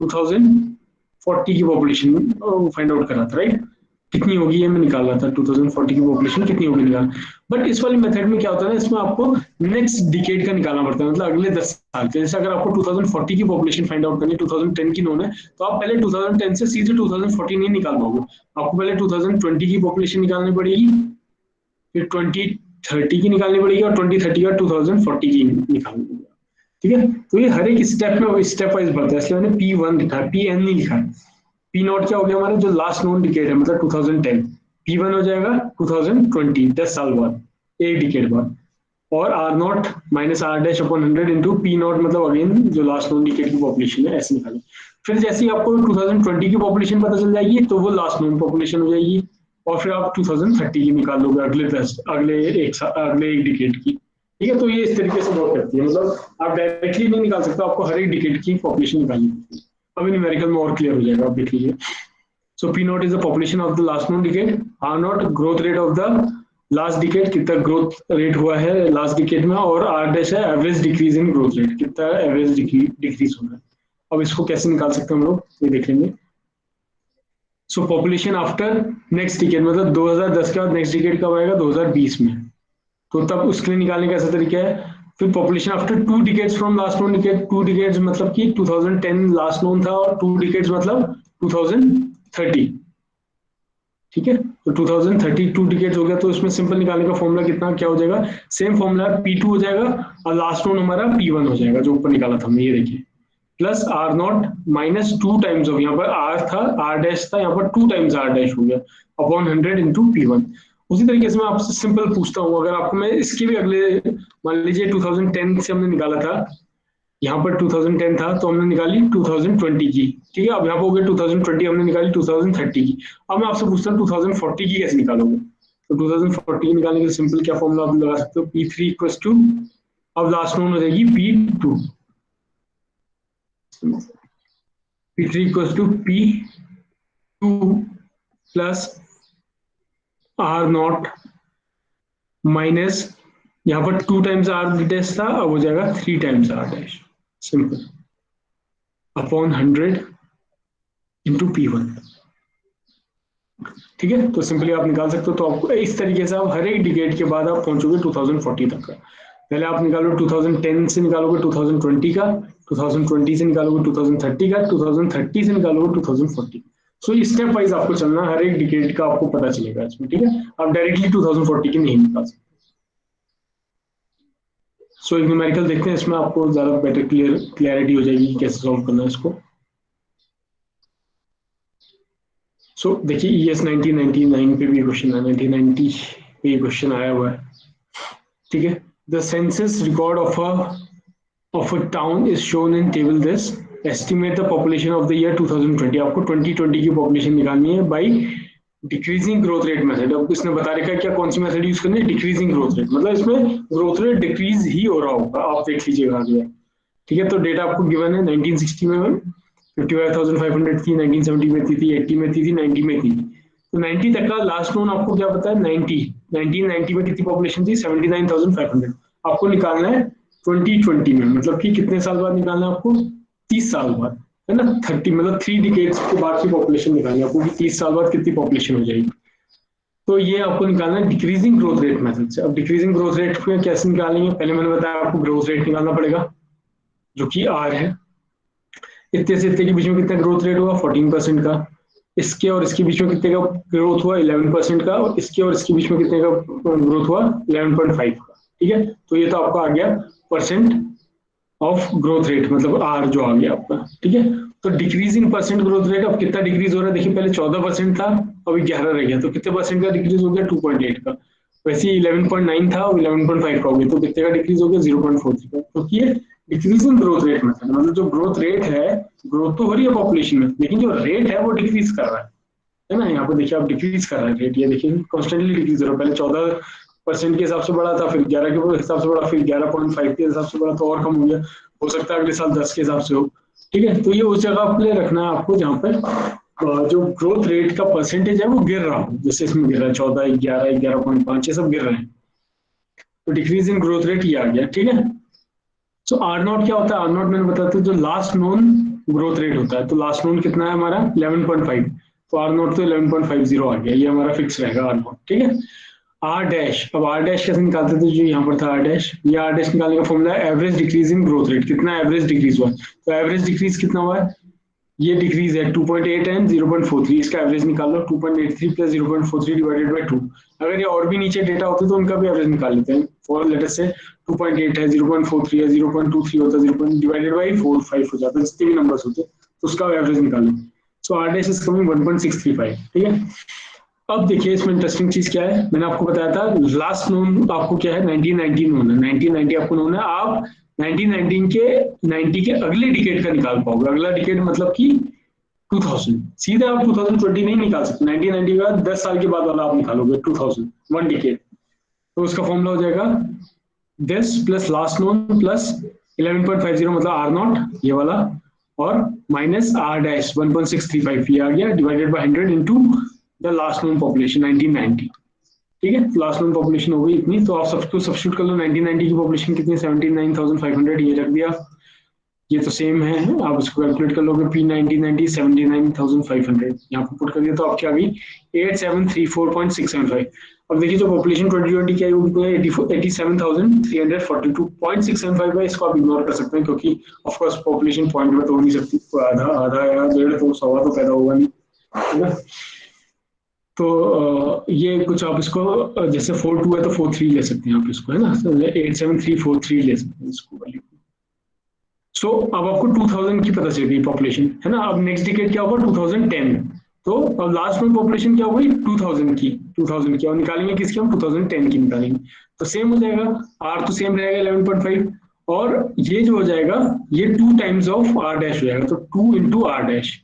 2040 की पॉपुलेशन फाइंड आउट कर रहा था, राइट। कितनी होगी ये मैं निकाल रहा था, 2040 की पॉपुलेशन कितनी होगी निकाल। बट इस वाली मेथड में क्या होता है ना, इसमें आपको नेक्स्ट डिकेड का निकालना पड़ता है, मतलब अगले 10 साल के। जैसे अगर आपको 2040 की पॉपुलेशन फाइंड आउट करनी है, 2010 की नोन है, तो आप पहले 2010 से सीधे 2040 नहीं निकाल पाओगे, आपको पहले 2020 की पॉपुलेशन निकालनी पड़ेगी, फिर 2030 की निकालनी पड़ेगी, और 2030 का 2040 की निकालनी पड़ेगी, ठीक है। तो ये हर एक स्टेप में स्टेप वाइज बढ़ता है, इसलिए मैंने P1 लिखा है, PN नहीं लिखा है। P नॉट क्या हो गया हमारा, जो लास्ट नोन डिकेड है, मतलब 2010, P1 हो जाएगा 2020, 10 साल बाद, एक डिकेड बाद, और R not minus R dash upon 100 into P not, मतलब अगेन जो लास्ट नोन डिकेड की पॉपुलेशन है, ऐसे निकालें। फिर जैसे ही आपको 2020 की पॉपुलेशन पता चल जाएगी, तो वो लास्ट नोन पॉपुलेशन हो जाएगी, और फिर आप 2030 की निकाल लोगे, अगले एक डिकेड की, ठीक है। तो ये इस तरीके से वर्क करती है, मतलब आप डायरेक्टली नहीं निकाल सकते, आपको हर एक डिकेड की पॉपुलेशन निकालनी पड़ती है। अभी न्यूमेरिकल में और क्लियर हो जाएगा, आप देख लीजिए। सो P not is the population of the last known decade, R not growth rate of the last decade, कितना ग्रोथ रेट हुआ है लास्ट डिकेड में, और R डैश है average decrease in growth rate, कितना एवरेज डिक्रीज हो रहा है। अब इसको कैसे निकाल सकते हैं हम लोग, ये देख लेंगे। सो पॉपुलेशन आफ्टर नेक्स्ट डिकेड, मतलब 2010 के बाद नेक्स्ट डिकेड कब आएगा, 2020 में, तो तब उसके लिए निकालने का ऐसा तरीका है। फिर population after 2 decades from last known decade, 2 decades मतलब कि 2010 लास्ट नोन था, और 2 डिकेड्स मतलब 2030, ठीक है। तो 2030 2 डिकेड्स हो गया, तो इसमें सिंपल निकालने का फॉर्मूला कितना क्या हो जाएगा, सेम फॉर्मूला P2 हो जाएगा, और लास्ट नोन हमारा P1 हो जाएगा, जो ऊपर निकाला था हमने, ये देखिए, plus R not minus 2 times of, यहाँ पर R था, R डैश था, यहाँ पर 2 टाइम्स R डैश हो गया, अपॉन 100 इंटू P1। उसी तरीके से मैं आपसे सिंपल पूछता हूँ, अगर आपको मैं इसके भी अगले, मान लीजिए 2010 से हमने निकाला था, यहाँ पर 2010 था, तो हमने निकाली 2020 की, ठीक है। अब यहाँ पर हो गया 2020, हमने निकाली 2030 की। अब मैं आपसे पूछता हूँ 2040 की कैसे निकालोगे, तो 2040 की निकालने के लिए सिंपल क्या फॉर्मूला आप लगा सकते हो, P3 इक्वल्स टू, अब लास्ट नोन हो जाएगी P2, P3 equals to P2 plus R not minus, यहाँ पर 2 टाइम्स R डैश था, अब हो जाएगा 3 times R dash, simple, upon 100 into P1, ठीक है। तो सिंपली आप निकाल सकते हो। तो आपको इस तरीके से आप हर एक डिकेड के बाद आप पहुंचोगे 2040 तक का। पहले आप निकालो 2010 से निकालोगे 2020 का, 2020 से निकालोगे 2030 का, 2030 से निकालोगे 2040। सो स्टेप वाइज आपको चलना, हर एक डिकेड का आपको पता चलेगा इसमें, ठीक है। आप डायरेक्टली 2040 की नहीं निकाल सकते। सो एक न्यूमेरिकल देखते हैं, इसमें आपको ज्यादा बेटर क्लियरिटी हो जाएगी कि कैसे सॉल्व करना है इसको। सो देखिए ES 1999 पे भी क्वेश्चन है, 1990 पे क्वेश्चन आया हुआ है, ठीक है। The census record of a town is shown in table this, estimate the population of the year 2020। आपको 2020 की पॉपुलेशन निकालनी है by decreasing growth rate method. अब इसने बता रखा है क्या कौन सी मेथड यूज करनी है, डिक्रीजिंग ग्रोथ रेट, मतलब इसमें ग्रोथ रेट डिक्रीज ही हो रहा होगा, आप देख लीजिएगा आगे, ठीक है। तो डेटा आपको गिवन है 1960 में, 55,500 थी, 1970 में थी, 80 में थी, 90 में थी। तो 90 तक का लास्ट नोन आपको क्या पता है, 1990 में कितनी पॉपुलेशन थी, 79,500। आपको निकालना है 2020 में, मतलब कि कितने साल बाद निकालना है आपको, 30 साल बाद, है ना। 30 मतलब 3 डिकेड्स के बाद की पॉपुलेशन निकालनी है आपको कि 30 साल बाद कितनी पॉपुलेशन हो जाएगी। तो ये आपको निकालना है डिक्रीजिंग ग्रोथ रेट मेथड से। अब डिक्रीजिंग ग्रोथ रेट में कैसे निकालेंगे, पहले मैंने बताया आपको ग्रोथ रेट निकालना पड़ेगा जो कि आर है। इतने से इतने के बीच में कितना ग्रोथ रेट हुआ, 14% का। इसके और इसके बीच में कितने का ग्रोथ हुआ, 11% का। और इसके और इसके बीच में कितने का ग्रोथ हुआ, 11.5 का। ठीक है, तो ये तो आपका आ गया परसेंट ऑफ ग्रोथ रेट, मतलब आर जो आ गया आपका। ठीक है, तो डिक्रीजिंग परसेंट ग्रोथ रेट अब कितना डिक्रीज हो रहा है, देखिए पहले 14% था, अभी 11 रह गया, तो कितने परसेंट का डिक्रीज हो गया, 2.8 का। वैसे 11.9 था, 11.5 का हो गया, तो कितने का डिक्रीज हो गया, 0.43 का। तो ये डिक्रीजिंग ग्रोथ रेट मेथड, मतलब जो ग्रोथ रेट है, ग्रोथ तो हो रही है पॉपुलेशन में, लेकिन जो रेट है वो डिक्रीज कर रहा है ना। यहाँ पे देखिए आप डिक्रीज कर रहा है रेट, ये देखिए कॉन्स्टेंटली डिक्रीज हो रहा है। पहले 14% के हिसाब से बढ़ा था, फिर 11 के हिसाब से बढ़ा, फिर 11.5 के हिसाब से बढ़ा, तो और कम हो गया। हो सकता है अगले साल 10 के हिसाब से हो। ठीक है, तो ये उस जगह पे रखना है आपको जहाँ पे जो ग्रोथ रेट का परसेंटेज है वो गिर रहा हो, जैसे इसमें गिर रहा है 14, 11, 11.5, ये सब गिर रहे हैं। तो डिक्रीज इन ग्रोथ रेट ये आ गया। ठीक है, सो आर नॉट क्या होता है, आर नॉट मैंने बताया था जो लास्ट नोन ग्रोथ रेट होता है। तो लास्ट नोन कितना है हमारा, 11.5। तो आर नॉट तो 11.50 आ गया, ये हमारा फिक्स रहेगा आर नॉट। ठीक है, आर डैश, अब आर डैश कैसे निकालते थे, जो यहाँ पर था आर डैश, ये आर डैश निकालने का फॉर्मूला है average decrease in growth rate. कितना एवरेज डिक्रीज हुआ, तो एवरेज डिक्रीज कितना हुआ है, ये डिक्रीज है 2.8 एंड 0.43, इसका एवरेज निकाल लो, 2.83 प्लस 0.43 डिवाइडेड बाय 2। अगर ये और भी नीचे डेटा होते तो उनका भी एवरेज निकाल लेते हैं। फॉर लेटर से 2.8 है, 0.43 है, 0.23 होता है, 0. डिवाइडेड बाय 4, 5 हो जाता है, जितने भी नंबर्स होते तो उसका एवरेज निकालें। सो आर डैश इज कमिंग 1.635। ठीक है, अब देखिए इसमें इंटरेस्टिंग चीज क्या है, मैंने आपको बताया था लास्ट नोन आपको क्या है, 1919 नोन है, 1990 आपको नोन है। आप 1919 के 90 के अगले डिकेड का निकाल पाओगे। अगला डिकेड मतलब कि 2000, सीधे आप 2020 नहीं निकाल सकते, 1990 का 10 साल के बाद वाला आप निकालोगे 2000, वन डिकेड। तो उसका फॉर्मूला हो जाएगा this plus last known plus 11.50 मतलब आर नॉट ये वाला, और माइनस आर डैश 1.635 ये आ गया, divided by 100 into the last known population 1990। ठीक है, लास्ट नोन पॉपुलेशन हो गई इतनी, तो आप सबको सब्स्टिट्यूट कर लो। 1990 की पॉपुलेशन कितनी है, 79,500, ये रख दिया। ये तो सेम है, आप इसको कैलकुलेट कर लोगे, पी 1990 79,500 यहाँ पर पुट कर दिया, तो आपकी आ गई 8734.675। अब देखिए जो पॉपुलेशन 2020 की आई वो कितनी है, 87,342.675 है। इसको आप इग्नोर कर सकते हैं क्योंकि ऑफ कोर्स पॉपुलेशन पॉइंट में तो हो नहीं सकती, आधा आधा या डेढ़ तो 100 तो पैदा होगा नहीं, है ना। तो ये कुछ आप इसको जैसे 42 है तो 43 ले सकते हैं आप इसको, है ना, 87343 ले सकते हैं इसको वैल्यू। सो अब आपको 2000 की पता चल गई पॉपुलेशन, है ना। अब नेक्स्ट डिकेड क्या होगा, 2010। तो अब लास्ट में पॉपुलेशन क्या होगी, 2000 की, और निकालेंगे किसकी हम, 2010 की निकालेंगे। तो सेम हो जाएगा, आर तो सेम रहेगा 11.5, और ये जो हो जाएगा ये 2 टाइम्स ऑफ आर डैश हो जाएगा, तो 2 into R dash,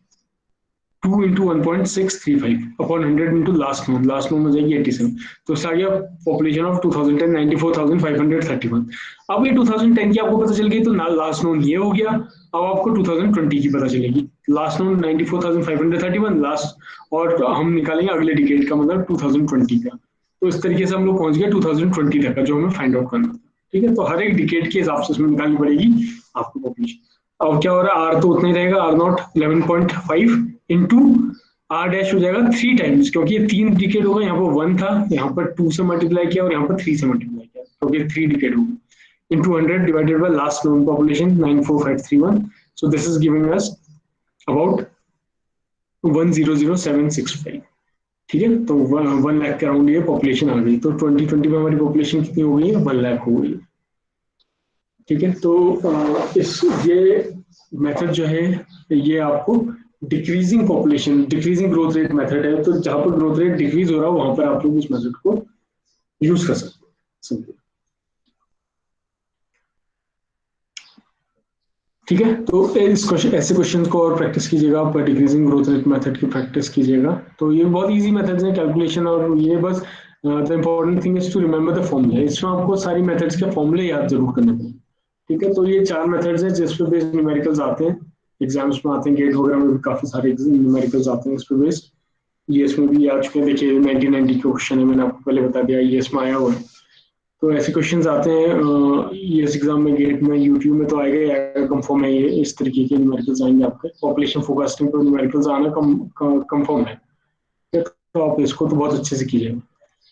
2 into 1.635 upon 100 into last known हो जाएगी 87। तो इससे आ गया पॉपुलेशन ऑफ 2010 94,531। अब ये 2010 की आपको पता चल गई, तो लास्ट नोन ये हो गया। अब आपको 2020 की पता चलेगी, लास्ट नोन 94,531 लास्ट, और हम निकालेंगे अगले डिकेड का मतलब 2020 का। तो इस तरीके से हम लोग पहुंच गए 2020 तक का जो हमें फाइंड आउट करना था। ठीक है, तो हर एक डिकेड के हिसाब से उसमें निकालनी पड़ेगी आपको पॉपुलेशन। अब क्या हो रहा है, आर तो उतना ही रहेगा, R naught 11.5 into R dash हो जाएगा 3 टाइम्स, क्योंकि ये 3 डिकेड होगा, यहाँ पर 1 था, यहाँ पर 2 से मल्टीप्लाई किया और यहाँ पर 3 से मल्टीप्लाई किया, क्योंकि 3 डिकेड होगा, into 100 divided by last known population 94531। So this is giving us about 100,765। ठीक है, तो 1 लाख के अराउंड ये पॉपुलेशन आ गई। तो 2020 में हमारी पॉपुलेशन कितनी हो गई है, 1 लाख हो गई। ठीक है, तो इस ये मेथड जो है ये आपको decreasing population, decreasing growth rate method है। तो जहां पर ग्रोथ रेट डिक्रीज हो रहा है वहां पर आप लोग इस मेथड को यूज कर सकते हैं। ठीक है, तो इस क्वेश्चन, ऐसे क्वेश्चन को और प्रैक्टिस कीजिएगा आप, डिक्रीजिंग ग्रोथ रेट मेथड की प्रैक्टिस कीजिएगा। तो ये बहुत इजी मेथड्स हैं कैलकुलेशन, और ये बस the important thing is to remember the formula. इसमें आपको सारी मेथड्स के फॉर्मूले याद जरूर करने पड़ेंगे। ठीक है, तो ये 4 मेथड्स हैं जिस पे बेस्ड न्यूमेरिकल्स आते हैं। एग्जाम्स में आते हैं, गेट वगैरह में भी काफी सारे न्यूमेरिकल्स आते हैं इस पे बेस्ड। ईएस में भी आ चुके हैं, देखिए 1990 के क्वेश्चन है, मैंने आपको पहले बता दिया ईएस में आया हुआ है। तो ऐसे क्वेश्चंस आते हैं ईएस एग्जाम में, गेट में, यूट्यूब में तो आएगा ही आएगा, कंफर्म है ये, इस तरीके के न्यूमेरिकल्स आएंगे आपके। पॉपुलेशन फोरकास्टिंग पर न्यूमेरिकल्स आना कंफर्म है, तो आप इसको तो बहुत अच्छे से कीजिएगा।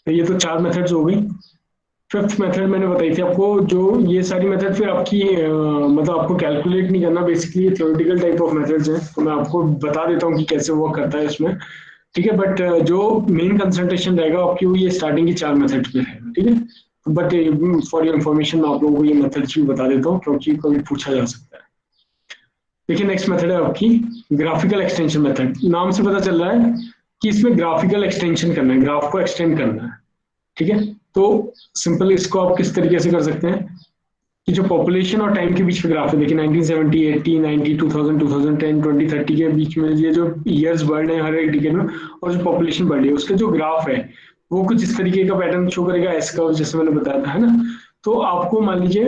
तो ये तो 4 मेथड्स हो गई। फिफ्थ मेथड मैंने बताई थी आपको, जो ये सारी मेथड फिर आपकी मतलब आपको कैलकुलेट नहीं करना, बेसिकली ये थ्योरेटिकल टाइप ऑफ मेथड्स हैं, तो मैं आपको बता देता हूँ कि कैसे वर्क करता है इसमें, ठीक है। बट जो मेन कंसंट्रेशन रहेगा आपकी वो ये स्टार्टिंग की 4 मेथड पे रहेगा, ठीक है। बट फॉर योर इन्फॉर्मेशन मैं आप लोगों को ये मेथड्स भी बता देता हूँ, क्योंकि कभी पूछा जा सकता है। देखिए नेक्स्ट मेथड है आपकी ग्राफिकल एक्सटेंशन मेथड। नाम से पता चल रहा है कि इसमें ग्राफिकल एक्सटेंशन करना है, ग्राफ को एक्सटेंड करना है, ठीक है। तो सिंपल इसको आप किस तरीके से कर सकते हैं कि जो पॉपुलेशन और टाइम के बीच में ग्राफ है, देखिए 1970, 80, 90, 2000, 2010, 2030 के बीच में ये जो ईयर्स बढ़ रहे हैं हर एक डिकेड में, और जो पॉपुलेशन बढ़ रही है उसका जो ग्राफ है वो कुछ इस तरीके का पैटर्न शो करेगा, एस कर्व जैसे मैंने बताया था, है ना। तो आपको मान लीजिए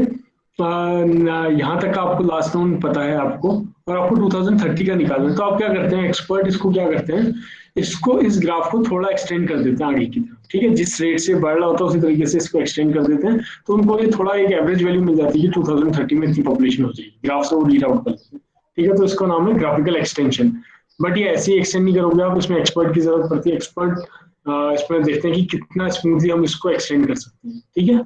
यहाँ तक का आपको लास्ट राउंड पता है आपको, और आपको 2030 का निकालना है, तो आप क्या करते हैं, एक्सपर्ट इसको क्या करते हैं, इसको इस ग्राफ को थोड़ा एक्सटेंड कर देते हैं आगे की तरफ, ठीक है। जिस रेट से बढ़ रहा होता है उसी तरीके से इसको एक्सटेंड कर देते हैं, तो उनको ये थोड़ा एक एवरेज वैल्यू मिल जाती है कि 2030 में इतनी पॉपुलेशन हो जाएगी, ग्राफ से वो रीड आउट कर लेते हैं, ठीक है। तो इसका नाम है ग्राफिकल एक्सटेंशन। बट ये ऐसे ही एक्सटेंड नहीं करोगे आप, इसमें एक्सपर्ट की जरूरत पड़ती है। एक्सपर्ट इसमें देखते हैं कि कितना स्मूथली हम इसको एक्सटेंड कर सकते हैं, ठीक है।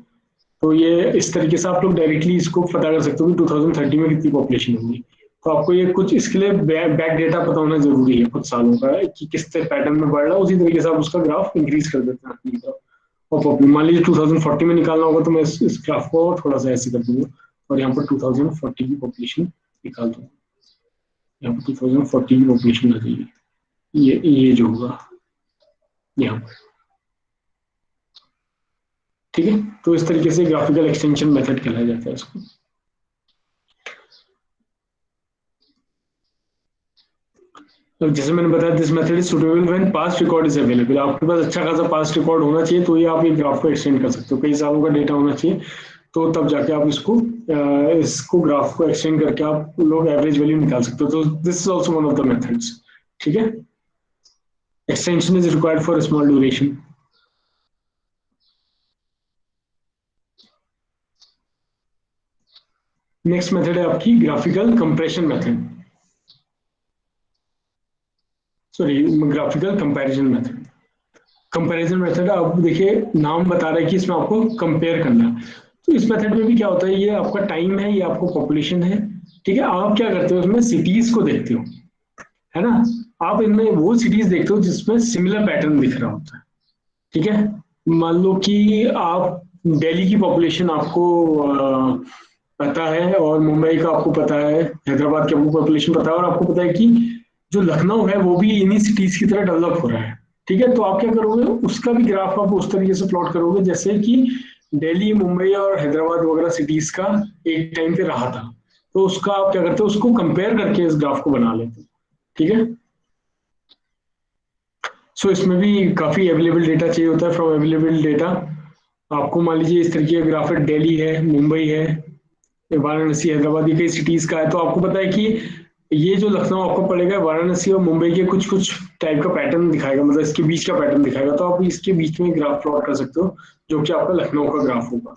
तो ये इस तरीके से आप लोग डायरेक्टली इसको पता कर सकते हो कि 2030 में कितनी पॉपुलेशन होगी। तो आपको ये कुछ इसके लिए बैक डेटा पता होना जरूरी है कुछ सालों का, कि किस पैटर्न में बढ़ रहा है, उसी तरीके से आप उसका ग्राफ इंक्रीज कर देते हैं अपनी तरफ। और मान लीजिए 2040 में निकालना होगा, तो मैं इस ग्राफ को थोड़ा सा ऐसे कर दूंगा और यहाँ पर 2040 की पॉपुलेशन निकाल दूंगा, यहाँ पर 2040 की पॉपुलेशन आ जाएगी, ये जो होगा यहाँ पर, ठीक है। तो इस तरीके से ग्राफिकल एक्सटेंशन मेथड कहलाया जाता है इसको। तो जैसे मैंने बताया, this method is suitable when past record is available. आपके पास अच्छा खासा पास्ट रिकॉर्ड होना चाहिए, तो ये आप ये ग्राफ को एक्सटेंड कर सकते हो, कई सालों का डेटा होना चाहिए, तो तब जाके आप इसको ग्राफ को एक्सटेंड करके आप लोग एवरेज वैल्यू निकाल सकते हो। तो this is also one of the methods, ठीक है। Extension is required for small duration. Next method है आपकी graphical compression method, sorry graphical comparison method. Comparison method, आप देखिए नाम बता रहा है कि इसमें आपको कंपेयर करना है। तो इस मेथड में भी क्या होता है, ये आपका टाइम है, ये आपको पॉपुलेशन है, ठीक है। आप क्या करते हो, उसमें सिटीज को देखते हो, है ना। आप इनमें वो सिटीज देखते हो जिसमें सिमिलर पैटर्न दिख रहा होता है, ठीक है। मान लो कि आप दिल्ली की पॉपुलेशन आपको पता है, और मुंबई का आपको पता है, हैदराबाद की आपको पॉपुलेशन पता है, और आपको पता है कि जो लखनऊ है वो भी इन्हीं सिटीज की तरह डेवलप हो रहा है, ठीक है। तो आप क्या करोगे, उसका भी ग्राफ आप उस तरीके से प्लॉट करोगे जैसे कि दिल्ली, मुंबई और हैदराबाद वगैरह सिटीज का एक टाइम पे रहा था। तो उसका आप क्या करते हो, उसको कंपेयर करके इस ग्राफ को बना लेते हो, ठीक है। सो इसमें भी काफी अवेलेबल डेटा चाहिए होता है। फ्रॉम अवेलेबल डेटा आपको मान लीजिए इस तरीके का ग्राफ है, दिल्ली है, मुंबई है, वाराणसी, हैदराबाद, ये कई सिटीज का है। तो आपको पता है कि ये जो लखनऊ आपको पड़ेगा, वाराणसी और मुंबई के कुछ कुछ टाइप का पैटर्न दिखाएगा, मतलब इसके बीच का पैटर्न दिखाएगा। तो आप इसके बीच में ग्राफ प्लॉट कर सकते हो, जो कि आपका लखनऊ का ग्राफ होगा,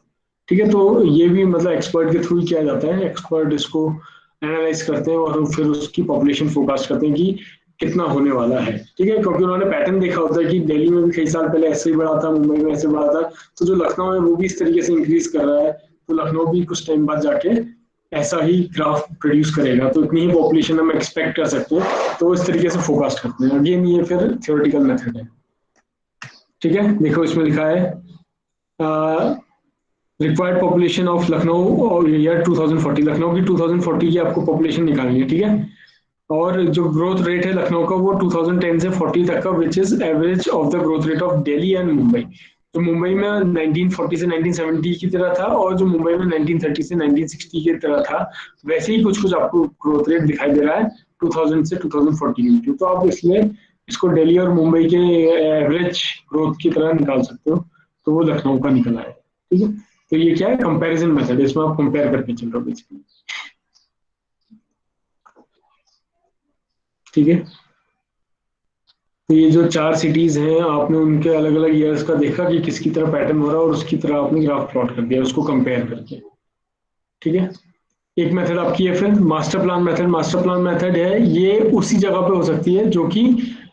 ठीक है। तो ये भी मतलब एक्सपर्ट के थ्रू किया जाता है। एक्सपर्ट इसको एनालाइज करते हैं और फिर उसकी पॉपुलेशन फोरकास्ट करते हैं कि कितना होने वाला है, ठीक है। क्योंकि उन्होंने पैटर्न देखा होता है कि दिल्ली में भी कई साल पहले ऐसे ही बढ़ा था, मुंबई में ऐसे बढ़ा था, तो जो लखनऊ है वो भी इस तरीके से इंक्रीज कर रहा है, तो लखनऊ भी कुछ टाइम बाद जाके ऐसा ही ग्राफ प्रोड्यूस करेगा, तो इतनी ही पॉपुलेशन हम एक्सपेक्ट कर सकते हैं। तो इस तरीके से फोरकास्ट करते हैं। अगेन ये फिर थ्योरेटिकल मेथड है, ठीक है। देखो इसमें लिखा है रिक्वायर्ड पॉपुलेशन ऑफ लखनऊ और ईयर 2040, लखनऊ की 2040 की आपको पॉपुलेशन निकालनी है, ठीक है। और जो ग्रोथ रेट है लखनऊ का वो 2010 से 40 तक का, which is average of the growth rate of Delhi and Mumbai. जो मुंबई में 1940 से 1970 की तरह था, और जो मुंबई में 1930 से 1960 की तरह था, वैसे ही कुछ कुछ आपको ग्रोथ रेट दिखाई दे रहा है 2000 से 2040 के बीच। तो आप इसलिए इसको दिल्ली और मुंबई के एवरेज ग्रोथ की तरह निकाल सकते हो, तो वो लखनऊ का निकला है, ठीक है। तो ये क्या है, कंपैरिजन मेथड, इसमें आप कंपेयर करके चल रहे हो बेसिकली। ठीक है, तो ये जो 4 सिटीज हैं आपने उनके अलग अलग ईयर्स का देखा कि किसकी तरह पैटर्न हो रहा है और उसकी तरह आपने ग्राफ प्लॉट कर दिया उसको कंपेयर करके। ठीक है, एक मेथड आपकी है फिर master plan method. Master plan method है ये उसी जगह पे हो सकती है जो कि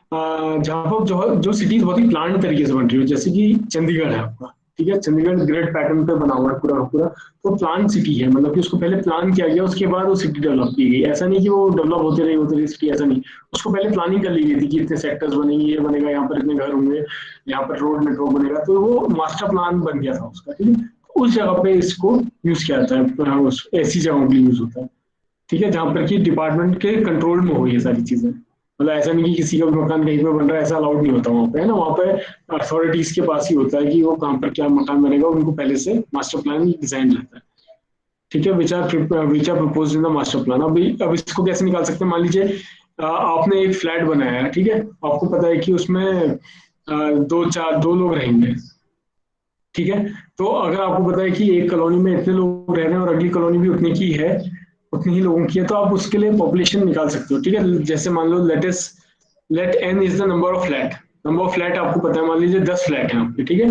जहाँ पर जो सिटीज बहुत ही प्लान तरीके से बन रही हो, जैसे कि चंडीगढ़ है आपका। ठीक है, चंडीगढ़ ग्रिड पैटर्न पे बना हुआ है पूरा का पूरा, तो प्लान सिटी है, मतलब कि उसको पहले प्लान किया गया उसके बाद वो सिटी डेवलप की गई। ऐसा नहीं कि वो डेवलप होते रही सिटी, ऐसा नहीं। उसको पहले प्लानिंग कर ली गई थी कि इतने सेक्टर्स बनेंगे, ये बनेगा, यहाँ पर इतने घर होंगे, यहाँ पर रोड नेटवर्क बनेगा, तो वो मास्टर प्लान बन गया था उसका। ठीक है, उस जगह पे इसको यूज किया जाता है, उस ऐसी जगहों के लिए यूज होता है। ठीक है, जहाँ पर कि डिपार्टमेंट के कंट्रोल में हो ये सारी चीजें, मतलब ऐसा नहीं कि किसी का भी मकान कहीं पे बन रहा है, ऐसा अलाउड नहीं होता वहाँ पे, है ना। वहाँ पे अथॉरिटीज के पास ही होता है कि वो कहाँ पर क्या मकान बनेगा, उनको पहले से मास्टर प्लान डिजाइन रहता है। ठीक है, which are propose in the master plan. अब इसको कैसे निकाल सकते हैं, मान लीजिए आपने एक फ्लैट बनाया है। ठीक है, आपको पता है कि उसमें दो लोग रहेंगे। ठीक है, तो अगर आपको पता है कि एक कॉलोनी में इतने लोग रह रहे हैं और अगली कॉलोनी भी उतनी की है, उतनी ही लोगों की है, तो आप उसके लिए पॉपुलेशन निकाल सकते हो। ठीक है, जैसे मान लो let N is the number of flat. Number of flat आपको पता है, मान लीजिए 10 फ्लैट हैं आपके। ठीक है,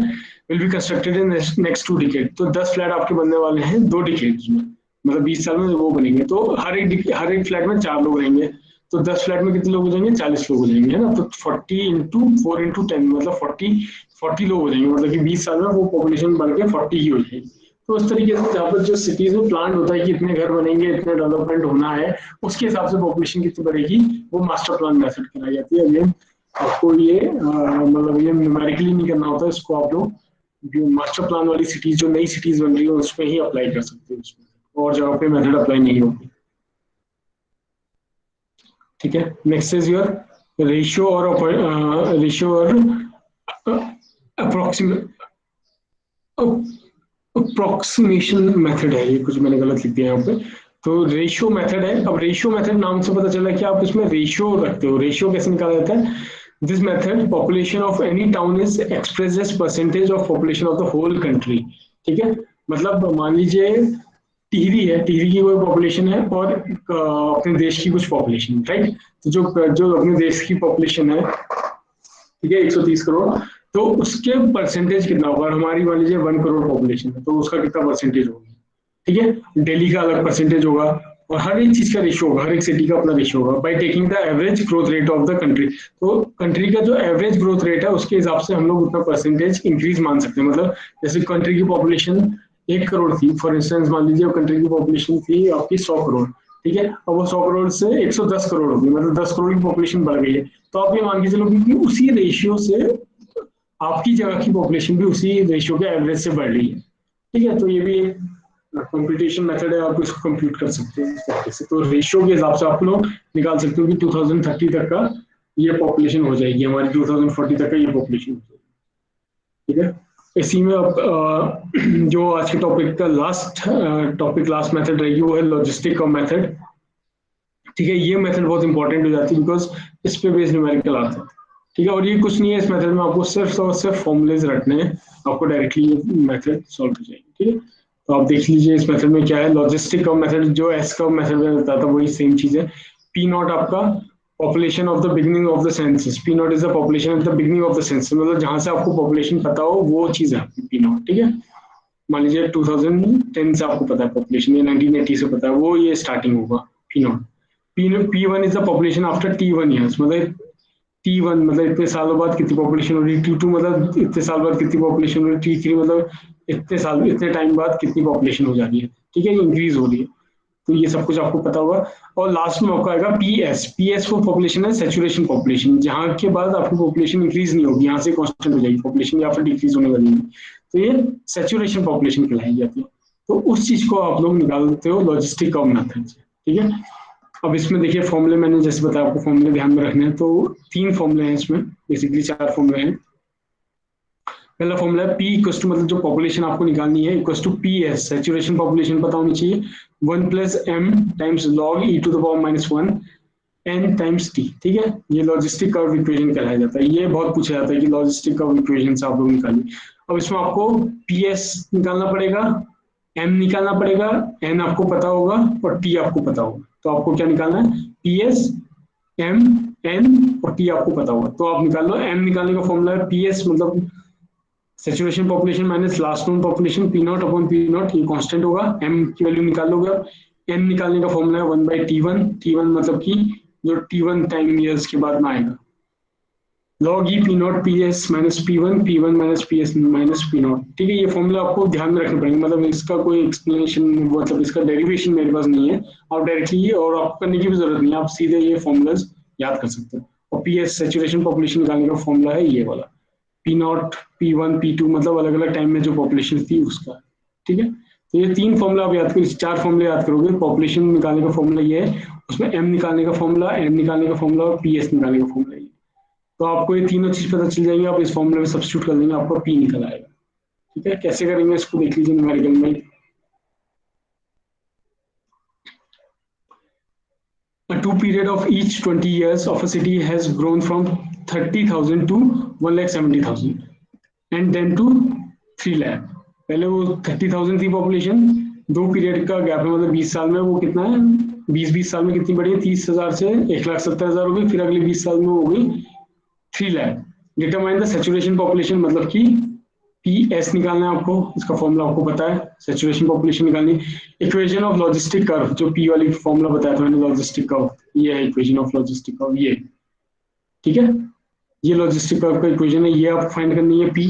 will be constructed in next 2 decade, तो 10 फ्लैट आपके बनने वाले हैं 2 डिकेड में, मतलब 20 साल में वो बनेंगे। तो हर एक फ्लैट में 4 लोग रहेंगे, तो 10 फ्लैट में कितने लोग हो जाएंगे, 40 लोग हो जाएंगे, है ना। तो 40 × 4 × 10 मतलब 40 लोग हो जाएंगे, मतलब कि 20 साल में वो पॉपुलेशन बढ़ के 40 ही हो जाएगी। तो उस तरीके से जहाँ पर जो सिटीज में प्लान होता है कि इतने घर बनेंगे, इतने डेवलपमेंट होना है, उसके हिसाब से पॉपुलेशन कितनी बढ़ेगी, वो मास्टर प्लान मेथड कराई जाती है। अगेन आपको ये मतलब ये न्यूमेरिकली नहीं करना होता, इसको आप लोग जो मास्टर प्लान वाली सिटीज, जो नई सिटीज बन रही है उसमें ही अप्लाई कर सकते हो, उसमें और जगह पे मेथड अप्लाई नहीं होगी। ठीक है, नेक्स्ट इज योर रेशियो और अप्रोक्सीमेट अप्रोक्सीमेशन मेथड है, ये कुछ मैंने गलत लिख दिया यहाँ पे। तो रेशियो मेथड है। अब रेशियो मेथड नाम से पता चला कि आप इसमें रेशियो रखते हो। रेशियो कैसे निकाला जाता है, this method population of any town is express as percentage of population of the whole country. ठीक है, मतलब मान लीजिए टिहरी है, टिहरी की कोई पॉपुलेशन है और अपने देश की कुछ पॉपुलेशन, राइट। तो जो जो अपने देश की पॉपुलेशन है, ठीक है, 130 करोड़, तो उसके परसेंटेज कितना होगा। हमारी मान लीजिए 1 करोड़ पॉपुलेशन है, तो उसका कितना परसेंटेज होगा। ठीक है, दिल्ली का अलग परसेंटेज होगा, और हर एक चीज का रेशियो होगा, हर एक सिटी का अपना रेशियो होगा, by taking the average growth rate of the country. तो कंट्री का जो एवरेज ग्रोथ रेट है उसके हिसाब से हम लोग उतना परसेंटेज इंक्रीज मान सकते हैं। मतलब जैसे कंट्री की पॉपुलेशन 1 करोड़ थी, फॉर इंस्टेंस मान लीजिए कंट्री की पॉपुलेशन थी आपकी 100 करोड़। ठीक है, अब वो 100 करोड़ से 110 करोड़ होगी, मतलब 10 करोड़ की पॉपुलेशन बढ़ गई है। तो आप ये मान के चलो कि उसी रेशियो से आपकी जगह की पॉपुलेशन भी उसी रेशियो के एवरेज से बढ़ रही है। ठीक है, तो ये भी एक कंप्यूटेशन मेथड है, आप इसको कंप्यूट कर सकते हैं इस तरीके से। तो रेशियो के हिसाब से आप लोग निकाल सकते हो कि 2030 तक का ये पॉपुलेशन हो जाएगी हमारी, 2040 तक का ये पॉपुलेशन हो जाएगी। ठीक है, इसी में अब जो आज के टॉपिक का लास्ट मेथड रहेगी वो है लॉजिस्टिक का मेथड। ठीक है, ये मेथड बहुत इंपॉर्टेंट हो जाती है बिकॉज इस पे बेस्ड न्यूमेरिकल आता है। ठीक है, और ये कुछ नहीं है, इस मेथड में आपको सिर्फ और सिर्फ फॉर्मूलेज रखने हैं, आपको डायरेक्टली ये मेथड सॉल्व हो जाएगी। ठीक है, तो आप देख लीजिए इस मेथड में क्या है। लॉजिस्टिक का मेथड जो एस का मेथड में बताया था वही सेम चीज है। पी नॉट आपका population of the beginning of the census, P not is the population at the beginning of the census, मतलब जहां से आपको पॉपुलेशन पता हो वो चीज है आपकी पी नॉट। ठीक है, मान लीजिए 2010 से आपको पता है पॉपुलेशन, या 1980 से पता है, वो ये स्टार्टिंग होगा P not. P1 is the population after T1 years, मतलब T1 मतलब इतने सालों बाद कितनी पॉपुलेशन हो रही है, T2 मतलब इतने साल बाद कितनी पॉपुलेशन हो रही है, T3 मतलब इतने टाइम बाद कितनी पॉपुलेशन हो जा रही है। ठीक है, ये इंक्रीज हो रही है, तो ये सब कुछ आपको पता होगा। और लास्ट में आपका आएगा पीएस वो पॉपुलेशन है सैचुरेशन पॉपुलेशन, जहाँ के बाद आपकी पॉपुलेशन इंक्रीज नहीं होगी, यहाँ से कांस्टेंट हो जाएगी पॉपुलेशन या फिर डिक्रीज होने लगेगी, तो ये सैचुरेशन पॉपुलेशन कहलाई जाती है। तो उस चीज को आप लोग निकालते हो लॉजिस्टिक का मेथड से। ठीक है, अब इसमें देखिए फॉर्मूले मैंने जैसे बताया आपको, फॉर्मूले ध्यान में रखने हैं। तो 3 फॉर्मूले हैं इसमें, बेसिकली 4 फॉर्मूले हैं। पहला फॉर्मूला है पी इक्वल टू, मतलब जो पॉपुलेशन आपको निकालनी है, equal to P S, saturation population पता होनी चाहिए, 1 plus M times log E to the power -1 N times T. ठीक है, ये लॉजिस्टिक कर्व इक्वेशन कहलाया जाता है। ये बहुत पूछा जाता है कि लॉजिस्टिक कर्व इक्वेशन से आप लोग निकालिए। अब इसमें आपको पी एस निकालना पड़ेगा, एम निकालना पड़ेगा, एन आपको पता होगा और टी आपको पता होगा। तो आपको क्या निकालना है, पी एस एम एन और टी आपको पता होगा, तो आप निकाल लो। एम निकालने का फॉर्मूला है पी एस, मतलब saturation population minus last known population, P not upon P not, ये कांस्टेंट होगा। एम की वैल्यू निकाल लोगे। एन निकालने का फॉर्मूला है 1/T1, T1 मतलब कि जो T1 टाइम ईयर्स के बाद में आएगा, log E P not P S minus P one minus P S minus P not. ठीक है, ये फॉर्मूला आपको ध्यान में रखना पड़ेगा, मतलब इसका कोई एक्सप्लेनेशन, मतलब इसका डेरिवेशन मेरे पास नहीं है। आप डायरेक्टली, और आपको करने की भी जरूरत नहीं है, आप सीधे ये फॉर्मूलाज याद कर सकते हो। और पी एस सेचुरेशन पॉपुलेशन निकालने का फॉर्मूला है ये वाला, P not P one P two, मतलब अलग अलग टाइम में जो पॉपुलेशन थी उसका। ठीक है, तो ये तीन फॉर्मूला आप याद करो, चार फॉर्मूले याद करोगे। पॉपुलेशन निकालने का फॉर्मूला ये है, उसमें एम निकालने का फॉर्मूला, एम निकालने का फॉर्मूला और पी एस निकालने का फॉर्मूला ये। तो आपको ये तीनों चीज पता चल जाएंगे, आप इस फॉर्मूले में सब्स्टिट्यूट कर देंगे, आपको पी निकल आएगा। ठीक है, कैसे करेंगे इसको देख लीजिए न्यूमेरिकल में। A two period of each 20 years of a city has grown from 30,000 to 1,70,000 and then to 3 lakh। पहले वो 30,000 थी पॉपुलेशन, दो पीरियड का गैप है, मतलब 20 साल में वो कितना है, 20 साल में कितनी बढ़ी है, 30,000 से 1,70,000 हो गई, फिर अगले 20 साल में हो गई 3 lakh. Determine the saturation population, मतलब कि पी एस निकालना है आपको, इसका फॉर्मूला आपको पता है, सेचुरेशन पॉपुलेशन निकालनी। इक्वेशन ऑफ लॉजिस्टिक कर्व, जो पी वाली फॉर्मूला बताया था मैंने, लॉजिस्टिक कर्व, ये है इक्वेशन ऑफ लॉजिस्टिक कर्व ये। ठीक है, ये लॉजिस्टिक कर्व का इक्वेशन है, ये आपको फाइंड करनी है P.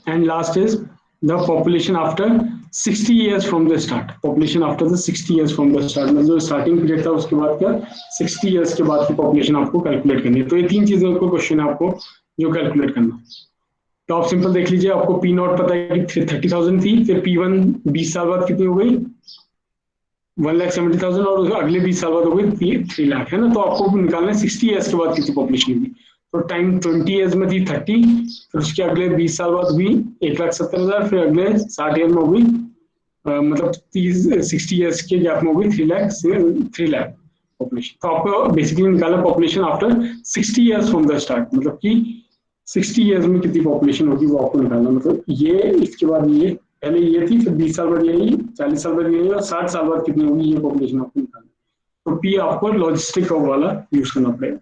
And last is the population after 60 years from the start, population after the 60 years from the start, मतलब जो स्टार्टिंग पीरियड था उसके बाद का 60 years के बाद की पॉपुलेशन आपको कैलकुलेट करनी है। तो ये तीन चीजें को क्वेश्चन है आपको जो कैलकुलेट करना है। तो आप सिंपल देख लीजिए, आपको पी नॉट पता है कि 30,000 थी, फिर पी वन 20 साल बाद कितनी हो गई, 1,70,000, और अगले 20 साल बाद हो गई 3 लाख, है ना। तो आपको निकालना है 60 ईयर्स के बाद कितनी पॉपुलेशन होगी। तो टाइम 20 ईयर्स में थी 30, फिर उसके अगले 20 साल बाद हुई 1,70,000, फिर अगले 60 ईयर में हुई मतलब 60 ईयर्स के गैप में होगी 3 लाख पॉपुलेशन। तो आपको बेसिकली निकाला population after 60 years from the start, मतलब कि 60 ईयर्स में कितनी पॉपुलेशन होगी वो आपको निकालना, मतलब ये इसके बाद ये पहले ये थी, फिर 20 साल बाद यही, 40 साल बाद यही, और 60 साल बाद कितनी होगी ये पॉपुलेशन आपको निकालना। तो पी आपको लॉजिस्टिक कर्व वाला यूज करना पड़ेगा।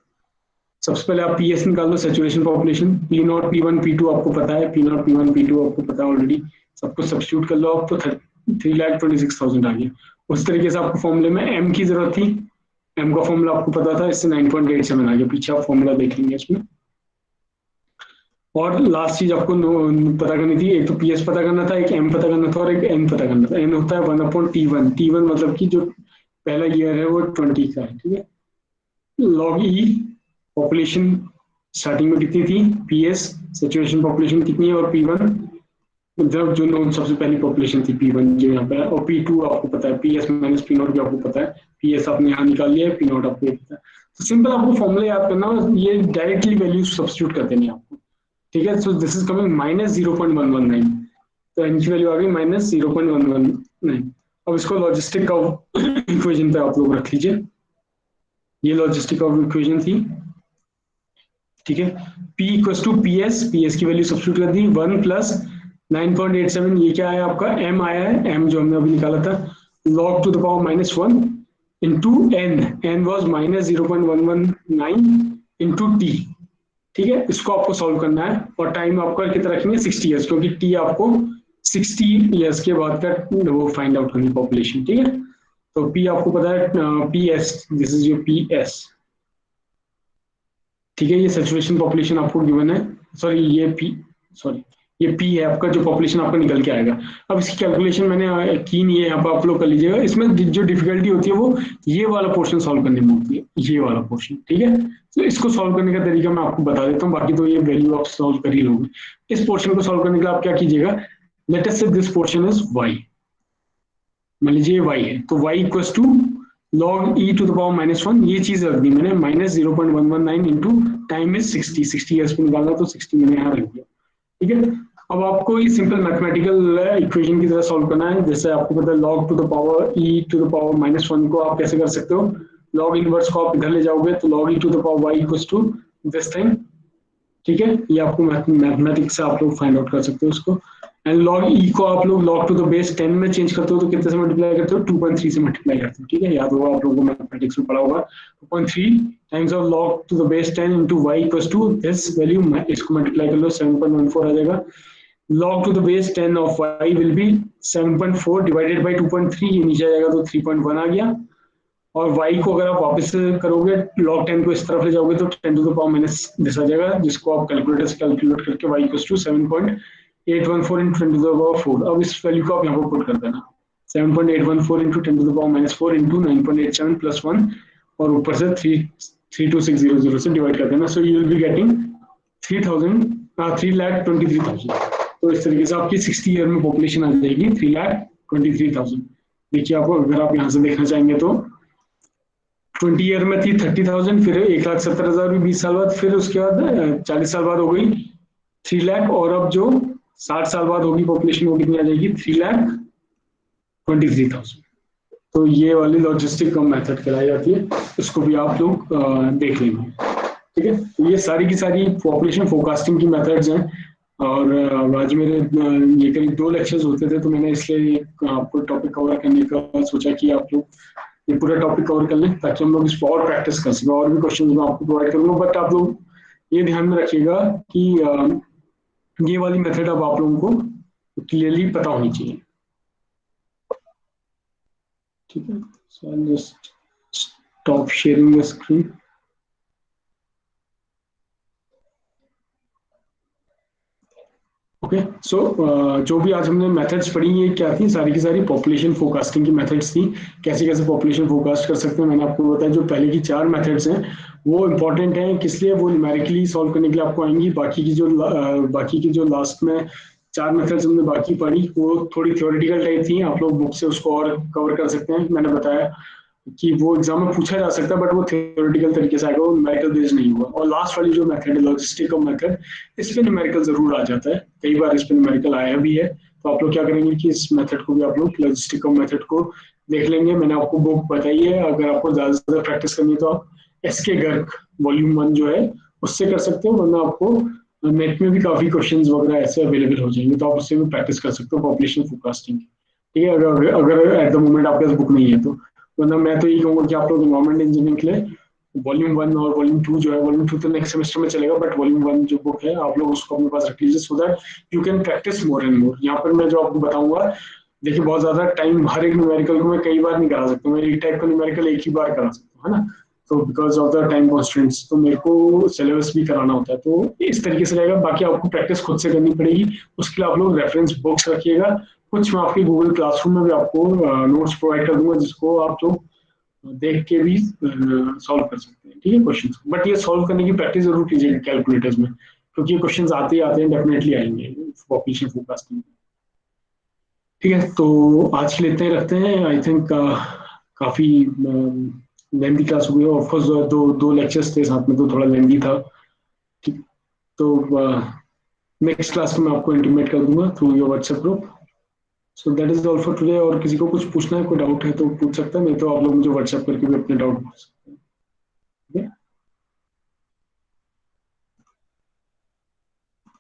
सबसे पहले आप पी एस निकाल लो, saturation population, P not P one P two आपको पता है, P not P one P two आपको पता है ऑलरेडी, सबको सब्स्टिट्यूट कर लो आप, तो 3,26,000 आ गया। उस तरीके से आपको फॉर्मूले में एम की जरूरत थी, एम का फॉर्मूला आपको पता था, इससे 9.87 आ गया, पीछे आप फॉर्मूला देख लेंगे इसमें। और लास्ट चीज आपको पता करनी थी, एक तो पी एस पता करना था, एक एम पता करना था, और एक एन पता करना था। एन होता है 1/T1, T1 मतलब कि जो पहला ईयर है वो 20 का है। ठीक है, लॉग ई पॉपुलेशन स्टार्टिंग में कितनी थी, पी एस सेचुरेशन पॉपुलेशन कितनी है, और पी वन मतलब जो नोन सबसे पहली पॉपुलेशन थी पी वन जो यहाँ पे है, और पी टू आपको पता है, P S minus P not भी आपको पता है, पी एस आपने यहाँ निकाल लिया है, पी नॉट आपको पता है। तो सिंपल आपको फॉर्मूला याद करना, ये डायरेक्टली वैल्यू सब्स्टिट्यूट कर देनी आपको। ठीक है, सो दिस इज कमिंग -0.119, तो एन की वैल्यू आ गई -0.119। अब इसको लॉजिस्टिक का इक्वेशन पे आप लोग रख लीजिए, ये लॉजिस्टिक ऑफ इक्वेशन थी। ठीक है, P equals to P S की वैल्यू सब्स्टिट्यूट कर दी, 1 प्लस 9.87, ये क्या है आपका m आया है, m जो हमने अभी निकाला था, log to the power -1 into n was -0.119 into T. ठीक है, इसको आपको सॉल्व करना है, और टाइम आपका कितना रखेंगे 60 ईयर्स, क्योंकि टी आपको 60 ईयर्स के बाद का वो फाइंड आउट करनी पॉपुलेशन। ठीक है, तो पी आपको पता है P S, this is your P S. ठीक है, ये सेचुरेशन पॉपुलेशन आपको गिवन है, सॉरी ये पी है आपका, जो पॉपुलेशन आपका निकल के आएगा। अब इसकी कैलकुलेशन मैंने की नहीं है, यहाँ पर आप लोग कर लीजिएगा। इसमें जो डिफिकल्टी होती है वो ये वाला पोर्शन सॉल्व करने में होती है, ये वाला पोर्शन। ठीक है, तो इसको सॉल्व करने का तरीका मैं आपको बता देता हूँ, बाकी तो ये वैल्यू आप सॉल्व कर ही लोगे। इस पोर्शन को सॉल्व करने के लिए आप क्या कीजिएगा, लेट अस से दिस पोर्शन इज y, मान लीजिए y है, तो y equals to log e to the power -1, ये चीज रख दी मैंने, -0.119 इंटू टाइम इज 60 ईयर्स पे निकालना, तो 60 मैंने यहाँ रख दिया। ठीक है, अब आपको ये सिंपल मैथमेटिकल इक्वेशन की तरह सॉल्व करना है। जैसे आपको पता है log to the power e to the power -1 को आप कैसे कर सकते हो, log इनवर्स को आप इधर ले जाओगे, तो log e to the power y equals to this thing. ठीक है, ये आपको मैथमेटिक्स से आप लोग फाइंड आउट कर सकते हो उसको। एंड log e को आप लोग log टू द बेस 10 में चेंज करते हो तो कितने से मल्टीप्लाई करते हो, 2.3 से मल्टीप्लाई करते हो, ठीक है, याद होगा आप लोगों को, मैथमेटिक्स में पढ़ा होगा, 2.3 times of log to the base 10 into y equals to this value, इसको मल्टीप्लाई कर लो 7.14 आ जाएगा। log to the base 10 of y will be 7.4 divided by 2.3, ये नीचे आ जाएगा तो 3.1 आ गया। और y को अगर आप वापस से करोगे log 10 को इस तरफ ले जाओगे तो 10 to the power minus this आ जाएगा, जिसको आप कैलकुलेटर से कैलकुलेट करके y equals to 7.814 into 10 to the power 4, अब इस वैल्यू को आप यहाँ पर पुट कर देना, 7.814 into 10 to the power minus 4 into 9.87 plus 1 और ऊपर से 32600 से डिवाइड कर देना, so you will be getting 3,23,000। तो इस तरीके से आपकी 60 ईयर में पॉपुलेशन आ जाएगी 3,23,000। देखिए आपको अगर आप यहाँ से देखना चाहेंगे तो 20 ईयर में थी 30,000, फिर 1,70,000 भी 20 साल बाद, फिर उसके बाद 40 साल बाद हो गई 3 लाख, और अब जो 60 साल बाद होगी पॉपुलेशन वो कितनी आ जाएगी 3,23,000। तो ये वाली लॉजिस्टिक कम मेथड कहलाई जाती है, इसको भी आप लोग देख लेंगे, ठीक है। तो ये सारी की सारी पॉपुलेशन फोरकास्टिंग की मेथड्स हैं, और आज मेरे ये करीब 2 लेक्चर्स होते थे, तो मैंने इसलिए आपको टॉपिक कवर करने का सोचा कि आप लोग ये पूरा टॉपिक कवर कर लें ताकि हम लोग इस पर और प्रैक्टिस कर सकें, और भी क्वेश्चन मैं आपको प्रोवाइड करूँगा, बट आप लोग ये ध्यान में रखिएगा कि ये वाली मेथड अब आप लोगों को क्लियरली पता होनी चाहिए, ठीक है। So I just stop sharing the screen. Okay, so जो भी आज हमने मेथड्स पढ़ी ये क्या थी, सारी की सारी पॉपुलेशन फोरकास्टिंग की मेथड्स थी, कैसे कैसे पॉपुलेशन फोरकास्ट कर सकते हैं। मैंने आपको बताया जो पहले की 4 मेथड्स हैं वो इंपॉर्टेंट हैं, किस लिए, वो न्यूमेरिकली सॉल्व करने के लिए आपको आएंगी। बाकी की जो लास्ट में 4 मेथड्स हमने बाकी पढ़ी वो थोड़ी थ्योरेटिकल टाइप थी, आप लोग बुक से उसको और कवर कर सकते हैं। मैंने बताया कि वो एग्जाम में पूछा जा सकता है, बट वो थ्योरेटिकल तरीके से आएगा, वो न्यूमेरिकल बेस्ड नहीं होगा। और लास्ट वाली जो मेथड है लॉजिस्टिक मेथड, इस पे न्यूमेरिकल जरूर आ जाता है, कई बार इस पे न्यूमेरिकल आया भी है। तो आप लोग क्या करेंगे कि इस मेथड को भी आप लोग लॉजिस्टिक मेथड को देख लेंगे। मैंने आपको बुक बताई है, अगर आपको ज्यादा से ज्यादा प्रैक्टिस करनी है तो आप एसके गर्ग वॉल्यूम 1 जो है उससे कर सकते हो, वरना आपको नेट में भी काफी क्वेश्चंस वगैरह ऐसे अवेलेबल हो जाएंगे, तो आप उससे भी प्रैक्टिस कर सकते हो पॉपुलेशन फोरकास्टिंग, ठीक है, अगर एट द मोमेंट आपके पास बुक नहीं है तो। वरना मैं तो यही कहूँगा कि आप लोग एनवायरमेंट इंजीनियरिंग के लिए वॉल्यूम 1 और वॉल्यूम 2 जो है, वॉल्यूम 2 तो नेक्स्ट सेमेस्टर में चलेगा, बट वॉल्यूम 1 जो बुक है आप लोग उसको अपने पास रख लीजिए, so that you can practice more and more. यहाँ पर मैं जो आपको बताऊंगा, देखिए बहुत ज्यादा टाइम हर एक न्यूमेरिकल को मैं कई बार नहीं करा सकता, मैं एक टाइप का न्यूमेरिकल एक ही बार करा सकता हूँ, है ना। तो because of the time constants तो मेरे को सिलेबस भी कराना होता है, तो इस तरीके से रहेगा। बाकी आपको प्रैक्टिस खुद से करनी पड़ेगी, उसके लिए आप लोग रेफरेंस बुक्स रखिएगा। कुछ मैं आपकी गूगल क्लासरूम में भी आपको नोट्स प्रोवाइड कर दूंगा, जिसको आप लोग देख के भी सॉल्व कर सकते हैं, ठीक है, क्वेश्चन। बट ये सॉल्व करने की प्रैक्टिस जरूर कीजिएगा कैलकुलेटर्स में, क्योंकि ये क्वेश्चन आते ही आते हैं, डेफिनेटली आएंगे पॉपुलेशन फोरकास्टिंग, ठीक है। तो आज के लिए इतने ही रखते हैं। आई थिंक काफी लेंथी क्लास हो गई, ऑफकोर्स दो लेक्चर्स थे साथ में, तो थोड़ा लेंथी था, ठीक। तो नेक्स्ट क्लास में मैं आपको इंटीमेट कर दूंगा through your WhatsApp group. So that is all for today. और किसी को कुछ पूछना है, कोई डाउट है तो पूछ सकता है, नहीं तो आप लोग मुझे व्हाट्सएप करके भी अपने डाउट पूछ सकते हैं।